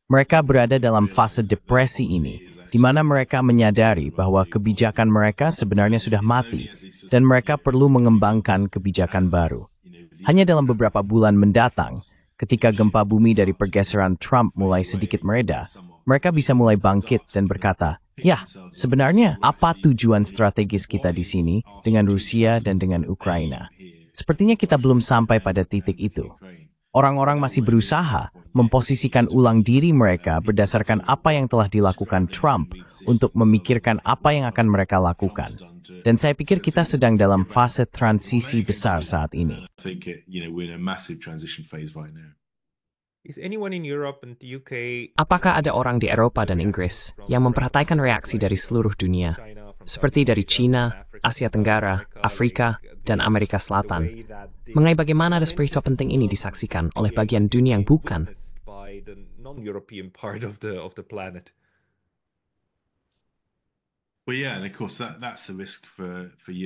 Mereka berada dalam fase depresi ini, di mana mereka menyadari bahwa kebijakan mereka sebenarnya sudah mati, dan mereka perlu mengembangkan kebijakan baru. Hanya dalam beberapa bulan mendatang, ketika gempa bumi dari pergeseran Trump mulai sedikit mereda, mereka bisa mulai bangkit dan berkata, ya, sebenarnya apa tujuan strategis kita di sini dengan Rusia dan dengan Ukraina? Sepertinya kita belum sampai pada titik itu. Orang-orang masih berusaha memposisikan ulang diri mereka berdasarkan apa yang telah dilakukan Trump untuk memikirkan apa yang akan mereka lakukan. Dan saya pikir kita sedang dalam fase transisi besar saat ini. Apakah ada orang di Eropa dan Inggris yang memperhatikan reaksi dari seluruh dunia, seperti dari China, Asia Tenggara, Afrika, dan Amerika Selatan, mengenai bagaimana ada spiritual penting ini disaksikan oleh bagian dunia yang bukan?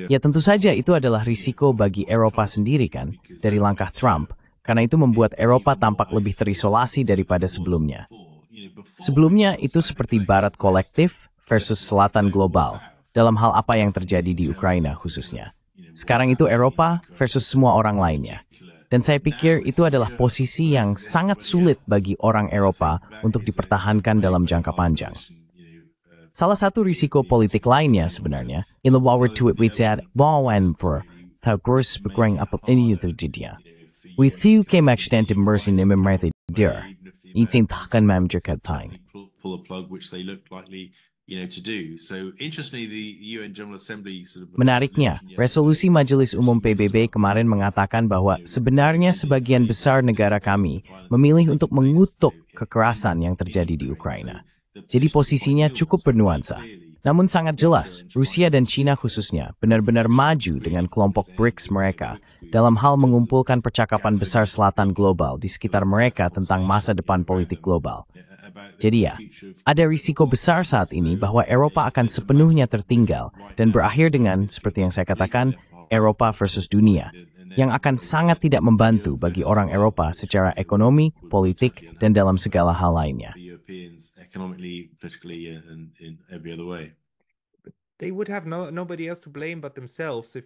Ya tentu saja itu adalah risiko bagi Eropa sendiri kan, dari langkah Trump, karena itu membuat Eropa tampak lebih terisolasi daripada sebelumnya. Sebelumnya itu seperti Barat kolektif versus Selatan global, dalam hal apa yang terjadi di Ukraina khususnya. Sekarang itu Eropa versus semua orang lainnya. Dan saya pikir itu adalah posisi yang sangat sulit bagi orang Eropa untuk dipertahankan dalam jangka panjang. Salah satu risiko politik lainnya sebenarnya, in the war to it with that bawen per thagurs begreng apa ini terjadinya. With you came extended mercy in the dear. Itin takkan memjerkat tain. Menariknya, resolusi Majelis Umum PBB kemarin mengatakan bahwa sebenarnya sebagian besar negara kami memilih untuk mengutuk kekerasan yang terjadi di Ukraina. Jadi posisinya cukup bernuansa. Namun sangat jelas, Rusia dan China khususnya benar-benar maju dengan kelompok BRICS mereka dalam hal mengumpulkan percakapan besar selatan global di sekitar mereka tentang masa depan politik global. Jadi ya, ada risiko besar saat ini bahwa Eropa akan sepenuhnya tertinggal dan berakhir dengan, seperti yang saya katakan, Eropa versus dunia, yang akan sangat tidak membantu bagi orang Eropa secara ekonomi, politik, dan dalam segala hal lainnya.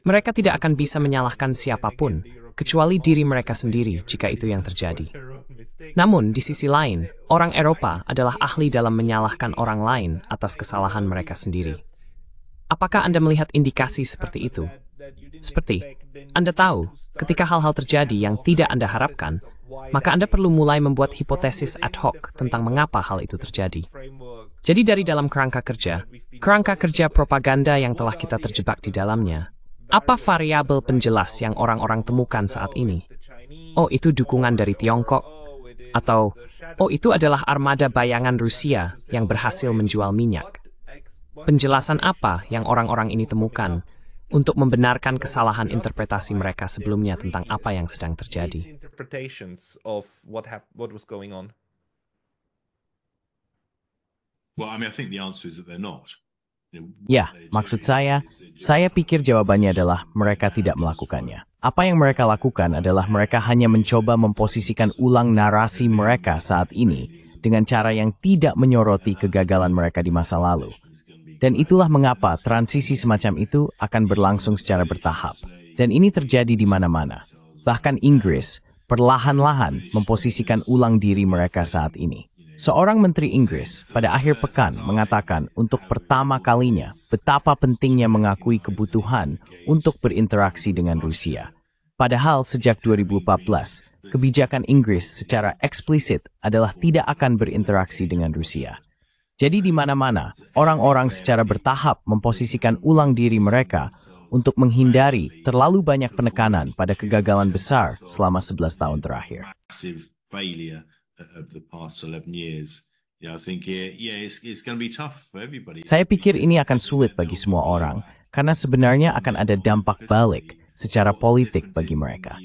Mereka tidak akan bisa menyalahkan siapapun, kecuali diri mereka sendiri jika itu yang terjadi. Namun, di sisi lain, orang Eropa adalah ahli dalam menyalahkan orang lain atas kesalahan mereka sendiri. Apakah Anda melihat indikasi seperti itu? Seperti, Anda tahu, ketika hal-hal terjadi yang tidak Anda harapkan, maka Anda perlu mulai membuat hipotesis ad hoc tentang mengapa hal itu terjadi. Jadi dari dalam kerangka kerja propaganda yang telah kita terjebak di dalamnya, apa variabel penjelas yang orang-orang temukan saat ini? Oh, itu dukungan dari Tiongkok, atau oh, itu adalah armada bayangan Rusia yang berhasil menjual minyak. Penjelasan apa yang orang-orang ini temukan untuk membenarkan kesalahan interpretasi mereka sebelumnya tentang apa yang sedang terjadi? Ya, maksud saya pikir jawabannya adalah mereka tidak melakukannya. Apa yang mereka lakukan adalah mereka hanya mencoba memposisikan ulang narasi mereka saat ini dengan cara yang tidak menyoroti kegagalan mereka di masa lalu. Dan itulah mengapa transisi semacam itu akan berlangsung secara bertahap. Dan ini terjadi di mana-mana. Bahkan Inggris perlahan-lahan memposisikan ulang diri mereka saat ini. Seorang menteri Inggris pada akhir pekan mengatakan untuk pertama kalinya betapa pentingnya mengakui kebutuhan untuk berinteraksi dengan Rusia. Padahal sejak 2014, kebijakan Inggris secara eksplisit adalah tidak akan berinteraksi dengan Rusia. Jadi di mana-mana, orang-orang secara bertahap memposisikan ulang diri mereka untuk menghindari terlalu banyak penekanan pada kegagalan besar selama 11 tahun terakhir. Saya pikir ini akan sulit bagi semua orang, karena sebenarnya akan ada dampak balik secara politik bagi mereka.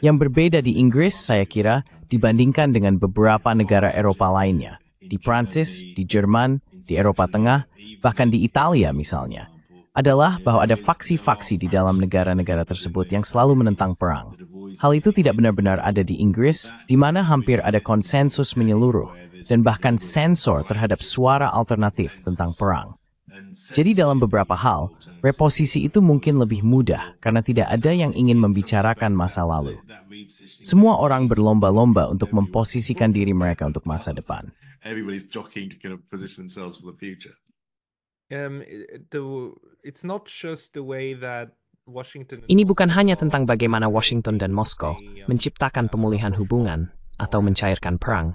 Yang berbeda di Inggris, saya kira, dibandingkan dengan beberapa negara Eropa lainnya, di Prancis, di Jerman, di Eropa Tengah, bahkan di Italia misalnya, adalah bahwa ada faksi-faksi di dalam negara-negara tersebut yang selalu menentang perang. Hal itu tidak benar-benar ada di Inggris, di mana hampir ada konsensus menyeluruh dan bahkan sensor terhadap suara alternatif tentang perang. Jadi dalam beberapa hal, reposisi itu mungkin lebih mudah karena tidak ada yang ingin membicarakan masa lalu. Semua orang berlomba-lomba untuk memposisikan diri mereka untuk masa depan. It's not just the way that Ini bukan hanya tentang bagaimana Washington dan Moskow menciptakan pemulihan hubungan atau mencairkan perang.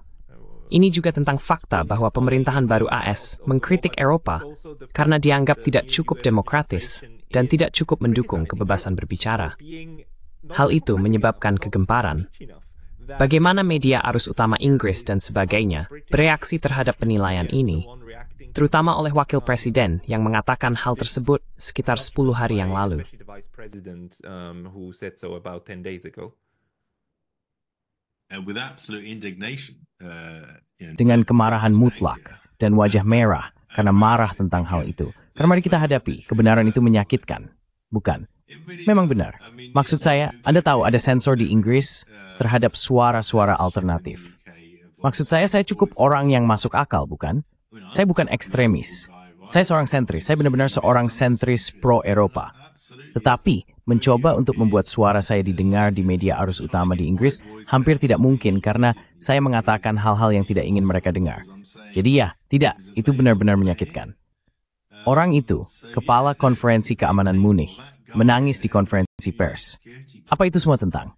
Ini juga tentang fakta bahwa pemerintahan baru AS mengkritik Eropa karena dianggap tidak cukup demokratis dan tidak cukup mendukung kebebasan berbicara. Hal itu menyebabkan kegemparan. Bagaimana media arus utama Inggris dan sebagainya bereaksi terhadap penilaian ini, terutama oleh wakil presiden yang mengatakan hal tersebut sekitar 10 hari yang lalu. Dengan kemarahan mutlak dan wajah merah karena marah tentang hal itu. Karena mari kita hadapi, kebenaran itu menyakitkan. Bukan. Memang benar. Maksud saya, Anda tahu ada sensor di Inggris terhadap suara-suara alternatif. Maksud saya cukup orang yang masuk akal, bukan? Saya bukan ekstremis. Saya seorang sentris. Saya benar-benar seorang sentris pro-Eropa. Tetapi, mencoba untuk membuat suara saya didengar di media arus utama di Inggris hampir tidak mungkin karena saya mengatakan hal-hal yang tidak ingin mereka dengar. Jadi ya, tidak. Itu benar-benar menyakitkan. Orang itu, kepala konferensi keamanan Munich, menangis di konferensi pers. Apa itu semua tentang?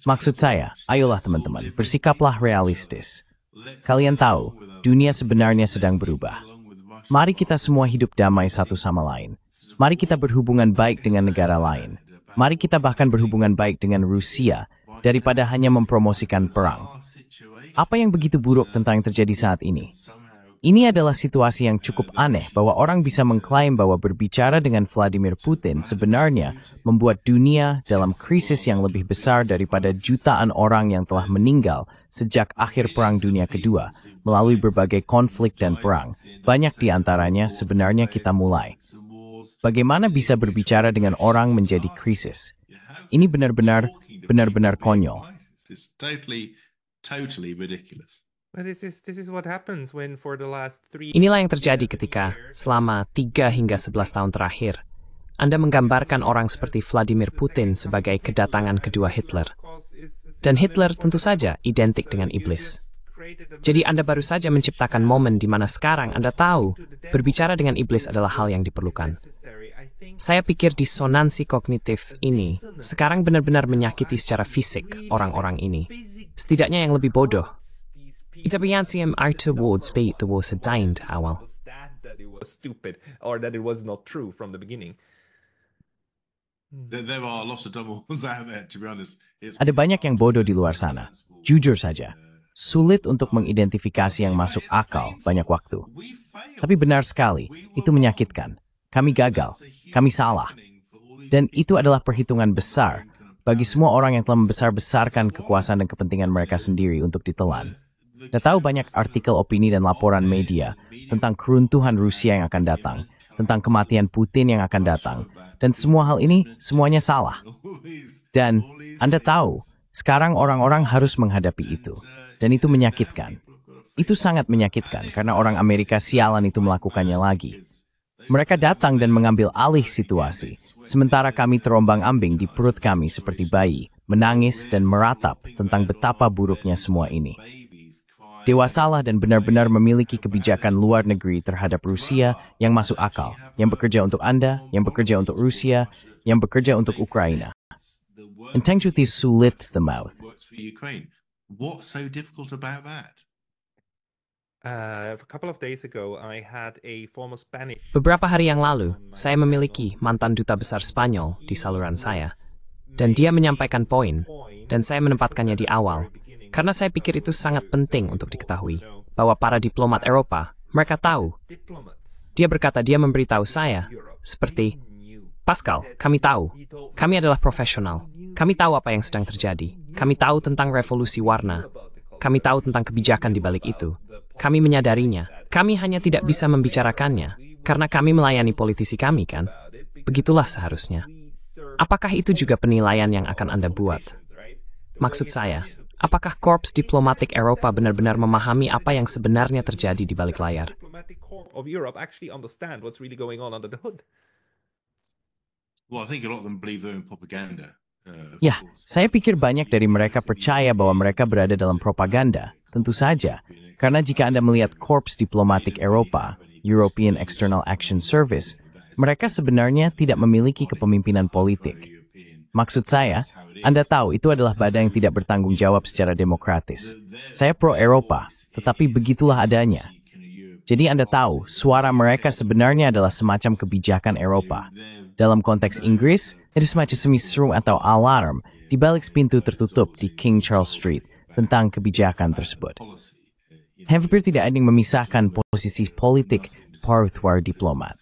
Maksud saya, ayolah teman-teman, bersikaplah realistis. Kalian tahu, dunia sebenarnya sedang berubah. Mari kita semua hidup damai satu sama lain. Mari kita berhubungan baik dengan negara lain. Mari kita bahkan berhubungan baik dengan Rusia daripada hanya mempromosikan perang. Apa yang begitu buruk tentang yang terjadi saat ini? Ini adalah situasi yang cukup aneh bahwa orang bisa mengklaim bahwa berbicara dengan Vladimir Putin sebenarnya membuat dunia dalam krisis yang lebih besar daripada jutaan orang yang telah meninggal sejak akhir Perang Dunia Kedua melalui berbagai konflik dan perang. Banyak di antaranya sebenarnya kita mulai. Bagaimana bisa berbicara dengan orang menjadi krisis? Ini benar-benar konyol. Inilah yang terjadi ketika, selama 3 hingga 11 tahun terakhir, Anda menggambarkan orang seperti Vladimir Putin sebagai kedatangan kedua Hitler. Dan Hitler tentu saja identik dengan iblis. Jadi Anda baru saja menciptakan momen di mana sekarang Anda tahu berbicara dengan iblis adalah hal yang diperlukan. Saya pikir disonansi kognitif ini sekarang benar-benar menyakiti secara fisik orang-orang ini. Setidaknya yang lebih bodoh. Itabiansiam Arthur Ward Spate the was ordained awal. Ada banyak yang bodoh di luar sana. Jujur saja. Sulit untuk mengidentifikasi yang masuk akal banyak waktu. Tapi benar sekali, itu menyakitkan. Kami gagal, kami salah. Dan itu adalah perhitungan besar bagi semua orang yang telah membesar-besarkan kekuasaan dan kepentingan mereka sendiri untuk ditelan. Anda tahu banyak artikel opini dan laporan media tentang keruntuhan Rusia yang akan datang, tentang kematian Putin yang akan datang, dan semua hal ini semuanya salah. Dan Anda tahu, sekarang orang-orang harus menghadapi itu, dan itu menyakitkan. Itu sangat menyakitkan karena orang Amerika sialan itu melakukannya lagi. Mereka datang dan mengambil alih situasi, sementara kami terombang-ambing di perut kami seperti bayi, menangis dan meratap tentang betapa buruknya semua ini. Dewasalah dan benar-benar memiliki kebijakan luar negeri terhadap Rusia yang masuk akal, yang bekerja untuk Anda, yang bekerja untuk Rusia, yang bekerja untuk Ukraina. Enteng cuti sulit the mouth. What's so difficult about that? Beberapa hari yang lalu, saya memiliki mantan duta besar Spanyol di saluran saya. Dan dia menyampaikan poin, dan saya menempatkannya di awal. Karena saya pikir itu sangat penting untuk diketahui, bahwa para diplomat Eropa, mereka tahu. Dia berkata dia memberitahu saya, seperti, Pascal, kami tahu. Kami adalah profesional. Kami tahu apa yang sedang terjadi. Kami tahu tentang revolusi warna. Kami tahu tentang kebijakan di balik itu. Kami menyadarinya. Kami hanya tidak bisa membicarakannya, karena kami melayani politisi kami, kan? Begitulah seharusnya. Apakah itu juga penilaian yang akan Anda buat? Maksud saya, apakah Korps Diplomatik Eropa benar-benar memahami apa yang sebenarnya terjadi di balik layar? Ya, saya pikir banyak dari mereka percaya bahwa mereka berada dalam propaganda. Tentu saja. Karena jika Anda melihat Korps Diplomatik Eropa, European External Action Service, mereka sebenarnya tidak memiliki kepemimpinan politik. Maksud saya, Anda tahu itu adalah badan yang tidak bertanggung jawab secara demokratis. Saya pro-Eropa, tetapi begitulah adanya. Jadi Anda tahu, suara mereka sebenarnya adalah semacam kebijakan Eropa. Dalam konteks Inggris, ada semacam semisru atau alarm di balik pintu tertutup di King Charles Street tentang kebijakan tersebut. Hampir tidak ada yang memisahkan posisi politik para diplomat.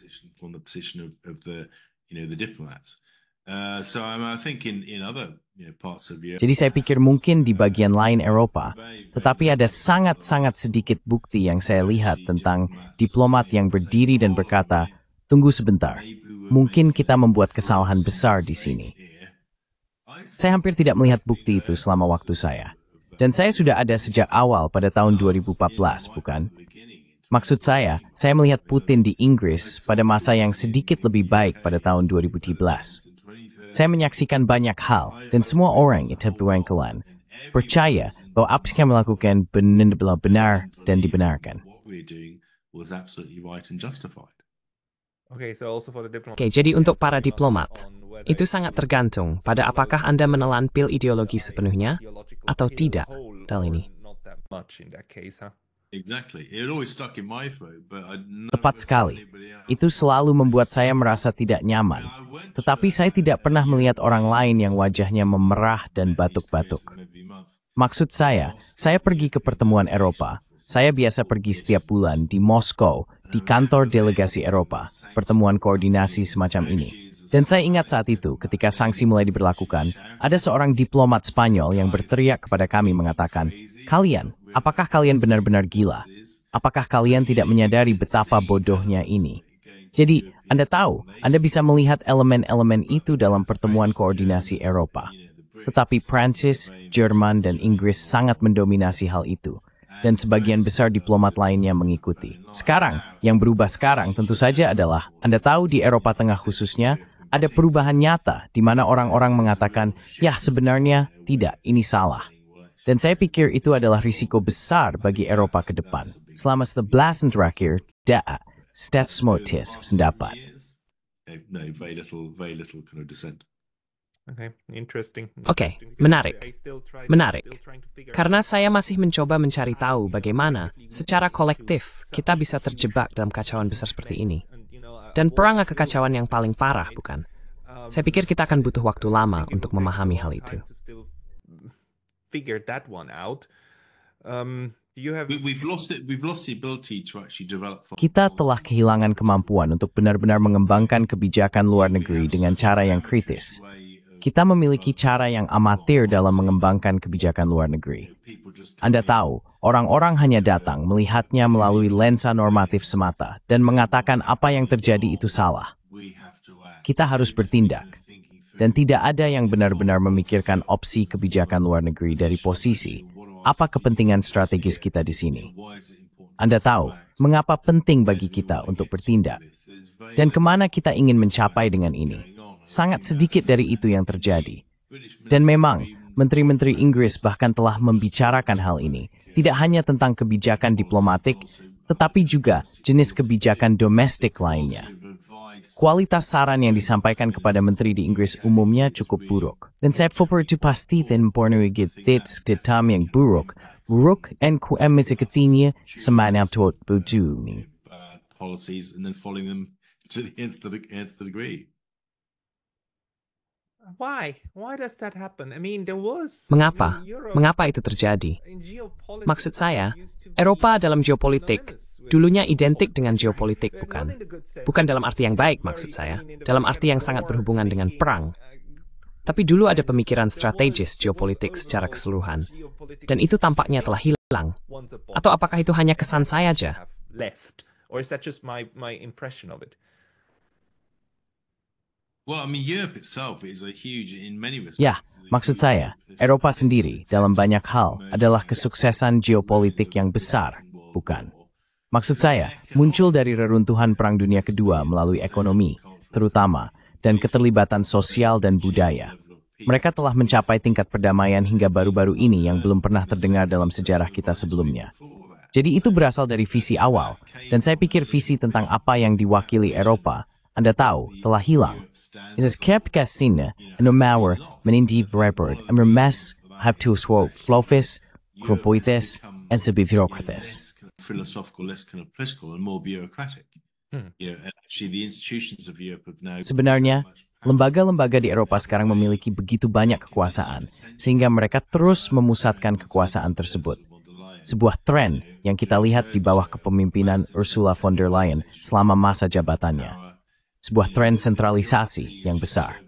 Jadi saya pikir mungkin di bagian lain Eropa, tetapi ada sangat-sangat sedikit bukti yang saya lihat tentang diplomat yang berdiri dan berkata, tunggu sebentar, mungkin kita membuat kesalahan besar di sini. Saya hampir tidak melihat bukti itu selama waktu saya. Dan saya sudah ada sejak awal pada tahun 2014, bukan? Maksud saya melihat Putin di Inggris pada masa yang sedikit lebih baik pada tahun 2013. Saya menyaksikan banyak hal, dan semua orang itu berwengkelan, percaya bahwa apa yang melakukan benar dan dibenarkan. Oke, jadi untuk para diplomat, itu sangat tergantung pada apakah Anda menelan pil ideologi sepenuhnya atau tidak dalam ini. Tepat sekali. Itu selalu membuat saya merasa tidak nyaman. Tetapi saya tidak pernah melihat orang lain yang wajahnya memerah dan batuk-batuk. Maksud saya pergi ke pertemuan Eropa. Saya biasa pergi setiap bulan di Moskow, di kantor delegasi Eropa, pertemuan koordinasi semacam ini. Dan saya ingat saat itu, ketika sanksi mulai diberlakukan, ada seorang diplomat Spanyol yang berteriak kepada kami mengatakan, "Kalian, apakah kalian benar-benar gila? Apakah kalian tidak menyadari betapa bodohnya ini?" Jadi, Anda tahu, Anda bisa melihat elemen-elemen itu dalam pertemuan koordinasi Eropa. Tetapi Prancis, Jerman, dan Inggris sangat mendominasi hal itu. Dan sebagian besar diplomat lainnya mengikuti. Sekarang, yang berubah sekarang tentu saja adalah, Anda tahu di Eropa Tengah khususnya, ada perubahan nyata di mana orang-orang mengatakan, ya sebenarnya tidak, ini salah. Dan saya pikir itu adalah risiko besar bagi Eropa ke depan. Selama 11 terakhir, statsmotis pendapat. Oke, menarik. Karena saya masih mencoba mencari tahu bagaimana secara kolektif kita bisa terjebak dalam kacauan besar seperti ini. Dan perang kekacauan yang paling parah, bukan? Saya pikir kita akan butuh waktu lama untuk memahami hal itu. Kita telah kehilangan kemampuan untuk benar-benar mengembangkan kebijakan luar negeri dengan cara yang kritis. Kita memiliki cara yang amatir dalam mengembangkan kebijakan luar negeri. Anda tahu, orang-orang hanya datang melihatnya melalui lensa normatif semata dan mengatakan apa yang terjadi itu salah. Kita harus bertindak. Dan tidak ada yang benar-benar memikirkan opsi kebijakan luar negeri dari posisi apa kepentingan strategis kita di sini. Anda tahu, mengapa penting bagi kita untuk bertindak. Dan kemana kita ingin mencapai dengan ini. Sangat sedikit dari itu yang terjadi. Dan memang, menteri-menteri Inggris bahkan telah membicarakan hal ini. Tidak hanya tentang kebijakan diplomatik, tetapi juga jenis kebijakan domestik lainnya. Kualitas saran yang disampaikan kepada menteri di Inggris umumnya cukup buruk. Dan saya pikir itu pasti mempunyai hitam yang buruk dan kuemisikinya semangat tot butuh. Mengapa itu terjadi? Maksud saya, Eropa dalam geopolitik dulunya identik dengan geopolitik, bukan? Bukan dalam arti yang baik, maksud saya. Dalam arti yang sangat berhubungan dengan perang. Tapi dulu ada pemikiran strategis geopolitik secara keseluruhan. Dan itu tampaknya telah hilang. Atau apakah itu hanya kesan saya aja? Ya, maksud saya, Eropa sendiri dalam banyak hal adalah kesuksesan geopolitik yang besar, bukan? Maksud saya, muncul dari reruntuhan Perang Dunia Kedua melalui ekonomi, terutama, dan keterlibatan sosial dan budaya. Mereka telah mencapai tingkat perdamaian hingga baru-baru ini yang belum pernah terdengar dalam sejarah kita sebelumnya. Jadi itu berasal dari visi awal, dan saya pikir visi tentang apa yang diwakili Eropa, Anda tahu, telah hilang. Is skeptikas sine, nomauer, menindi verber, mes, have to swap, flofis, kropoites, and subirokrates. Philosophical, less kind of political, and more bureaucratic. You know, and actually the institutions of Europe have now. Sebenarnya, lembaga-lembaga di Eropa sekarang memiliki begitu banyak kekuasaan, sehingga mereka terus memusatkan kekuasaan tersebut. Sebuah tren yang kita lihat di bawah kepemimpinan Ursula von der Leyen selama masa jabatannya. Sebuah tren sentralisasi yang besar.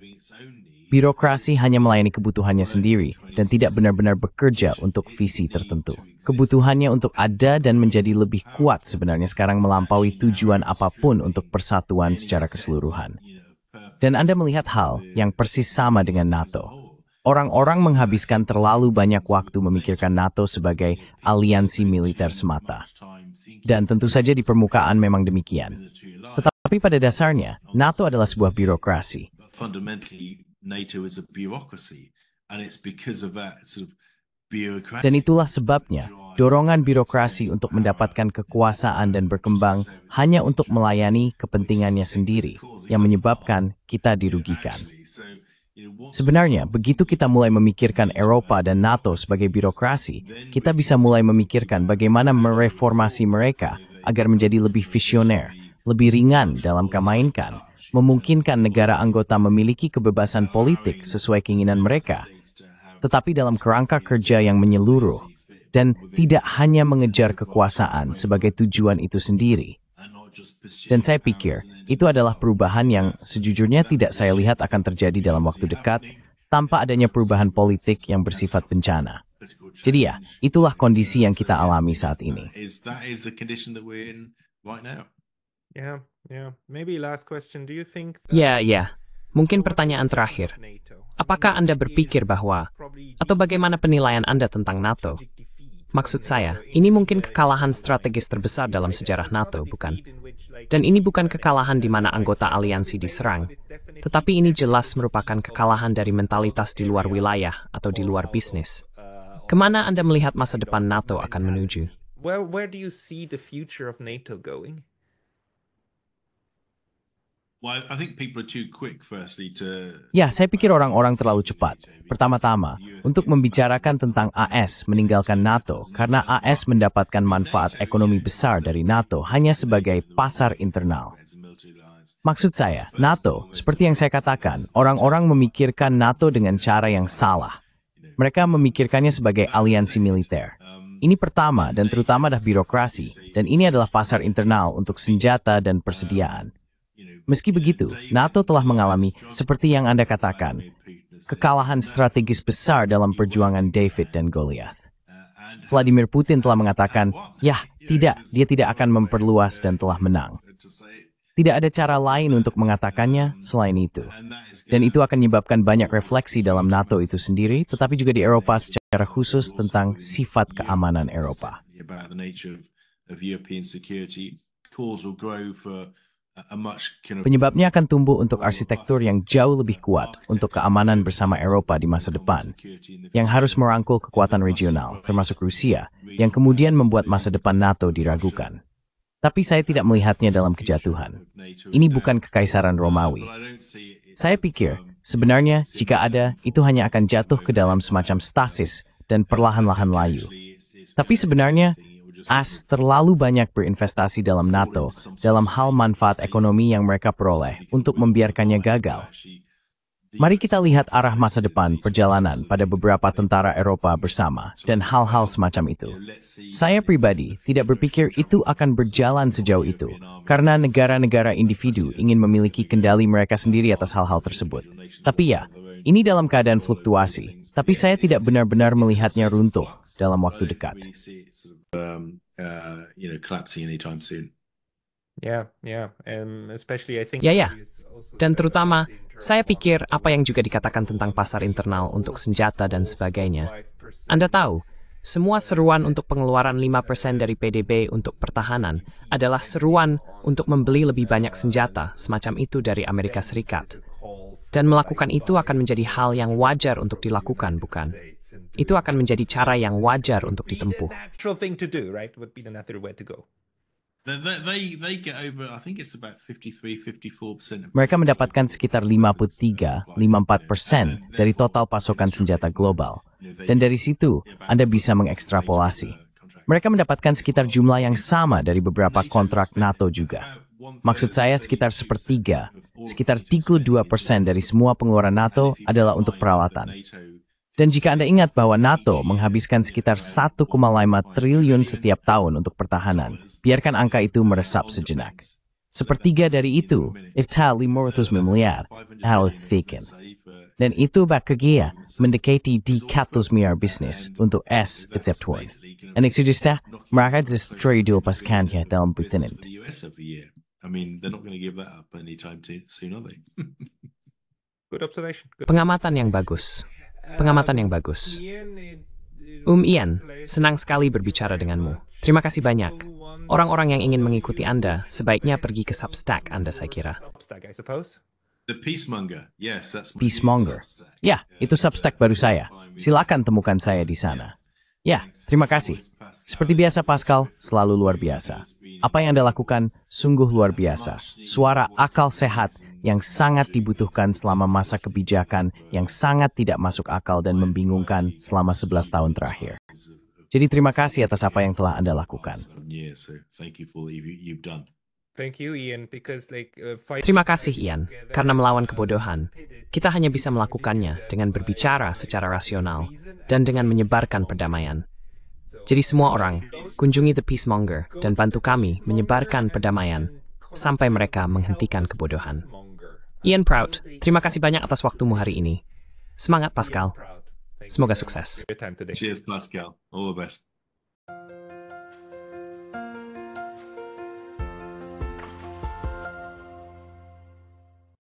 Birokrasi hanya melayani kebutuhannya sendiri dan tidak benar-benar bekerja untuk visi tertentu. Kebutuhannya untuk ada dan menjadi lebih kuat sebenarnya sekarang melampaui tujuan apapun untuk persatuan secara keseluruhan. Dan Anda melihat hal yang persis sama dengan NATO. Orang-orang menghabiskan terlalu banyak waktu memikirkan NATO sebagai aliansi militer semata. Dan tentu saja di permukaan memang demikian. Tetapi pada dasarnya, NATO adalah sebuah birokrasi. Dan itulah sebabnya, dorongan birokrasi untuk mendapatkan kekuasaan dan berkembang hanya untuk melayani kepentingannya sendiri, yang menyebabkan kita dirugikan. Sebenarnya, begitu kita mulai memikirkan Eropa dan NATO sebagai birokrasi, kita bisa mulai memikirkan bagaimana mereformasi mereka agar menjadi lebih visioner, lebih ringan dalam kemainkan, memungkinkan negara anggota memiliki kebebasan politik sesuai keinginan mereka, tetapi dalam kerangka kerja yang menyeluruh, dan tidak hanya mengejar kekuasaan sebagai tujuan itu sendiri. Dan saya pikir, itu adalah perubahan yang sejujurnya tidak saya lihat akan terjadi dalam waktu dekat, tanpa adanya perubahan politik yang bersifat bencana. Jadi ya, itulah kondisi yang kita alami saat ini. Ya. Mungkin pertanyaan terakhir. Apakah Anda berpikir bahwa, atau bagaimana penilaian Anda tentang NATO? Maksud saya, ini mungkin kekalahan strategis terbesar dalam sejarah NATO, bukan? Dan ini bukan kekalahan di mana anggota aliansi diserang, tetapi ini jelas merupakan kekalahan dari mentalitas di luar wilayah atau di luar bisnis. Kemana Anda melihat masa depan NATO akan menuju? Where do you see the future of NATO going? Ya, saya pikir orang-orang terlalu cepat. Pertama-tama, untuk membicarakan tentang AS meninggalkan NATO karena AS mendapatkan manfaat ekonomi besar dari NATO hanya sebagai pasar internal. Maksud saya, NATO, seperti yang saya katakan, orang-orang memikirkan NATO dengan cara yang salah. Mereka memikirkannya sebagai aliansi militer. Ini pertama dan terutama adalah birokrasi, dan ini adalah pasar internal untuk senjata dan persediaan. Meski begitu, NATO telah mengalami, seperti yang Anda katakan, kekalahan strategis besar dalam perjuangan David dan Goliath. Vladimir Putin telah mengatakan, dia tidak akan memperluas dan telah menang. Tidak ada cara lain untuk mengatakannya selain itu. Dan itu akan menyebabkan banyak refleksi dalam NATO itu sendiri, tetapi juga di Eropa secara khusus tentang sifat keamanan Eropa. Penyebabnya akan tumbuh untuk arsitektur yang jauh lebih kuat untuk keamanan bersama Eropa di masa depan, yang harus merangkul kekuatan regional, termasuk Rusia, yang kemudian membuat masa depan NATO diragukan. Tapi saya tidak melihatnya dalam kejatuhan. Ini bukan kekaisaran Romawi. Saya pikir, sebenarnya jika ada, itu hanya akan jatuh ke dalam semacam stasis dan perlahan-lahan layu. Tapi sebenarnya, AS terlalu banyak berinvestasi dalam NATO dalam hal manfaat ekonomi yang mereka peroleh untuk membiarkannya gagal. Mari kita lihat arah masa depan perjalanan pada beberapa tentara Eropa bersama dan hal-hal semacam itu. Saya pribadi tidak berpikir itu akan berjalan sejauh itu, karena negara-negara individu ingin memiliki kendali mereka sendiri atas hal-hal tersebut. Tapi ya, ini dalam keadaan fluktuasi, tapi saya tidak benar-benar melihatnya runtuh dalam waktu dekat. Ya. Dan terutama, saya pikir apa yang juga dikatakan tentang pasar internal untuk senjata dan sebagainya. Anda tahu, semua seruan untuk pengeluaran 5% dari PDB untuk pertahanan adalah seruan untuk membeli lebih banyak senjata semacam itu dari Amerika Serikat. Dan melakukan itu akan menjadi hal yang wajar untuk dilakukan, bukan? itu akan menjadi cara yang wajar untuk ditempuh. Natural thing to do, right? Would be the natural way to go. They get over, I think it's about 53-54%. Mereka mendapatkan sekitar 53-54% dari total pasokan senjata global. Dan dari situ, Anda bisa mengekstrapolasi. Mereka mendapatkan sekitar jumlah yang sama dari beberapa kontrak NATO juga. Maksud saya sekitar sepertiga, sekitar 32% dari semua pengeluaran NATO adalah untuk peralatan. Dan jika Anda ingat bahwa NATO menghabiskan sekitar 1,5 triliun setiap tahun untuk pertahanan, biarkan angka itu meresap sejenak. Sepertiga dari itu, iftal 500 miliar, thicken. Dan itu bakal mendekati di 400 miliar bisnis untuk exceptuan. Dan itu sudah mereka destroy dua pasukannya dalam butinan. I mean, they're not going to give that up anytime soon, are they? Good observation. Good. Pengamatan yang bagus. Pengamatan yang bagus. Ian, senang sekali berbicara denganmu. Terima kasih banyak. Orang-orang yang ingin mengikuti Anda sebaiknya pergi ke Substack Anda, saya kira. Substack, I suppose. The Peacemonger. Yes, that's my Peacemonger. Substack. Ya, itu Substack baru saya. Silakan temukan saya di sana. Ya, terima kasih. Seperti biasa Pascal, selalu luar biasa. Apa yang Anda lakukan sungguh luar biasa. Suara akal sehat yang sangat dibutuhkan selama masa kebijakan yang sangat tidak masuk akal dan membingungkan selama 11 tahun terakhir. Jadi terima kasih atas apa yang telah Anda lakukan. Yeah, so thank you for what you've done. Thank you, Ian, because Terima kasih, Ian, karena melawan kebodohan, kita hanya bisa melakukannya dengan berbicara secara rasional dan dengan menyebarkan perdamaian. Jadi semua orang, kunjungi The Peacemonger dan bantu kami menyebarkan perdamaian sampai mereka menghentikan kebodohan. Ian Prout, terima kasih banyak atas waktumu hari ini. Semangat, Pascal. Semoga sukses. your time today. Cheers, Pascal. All the best.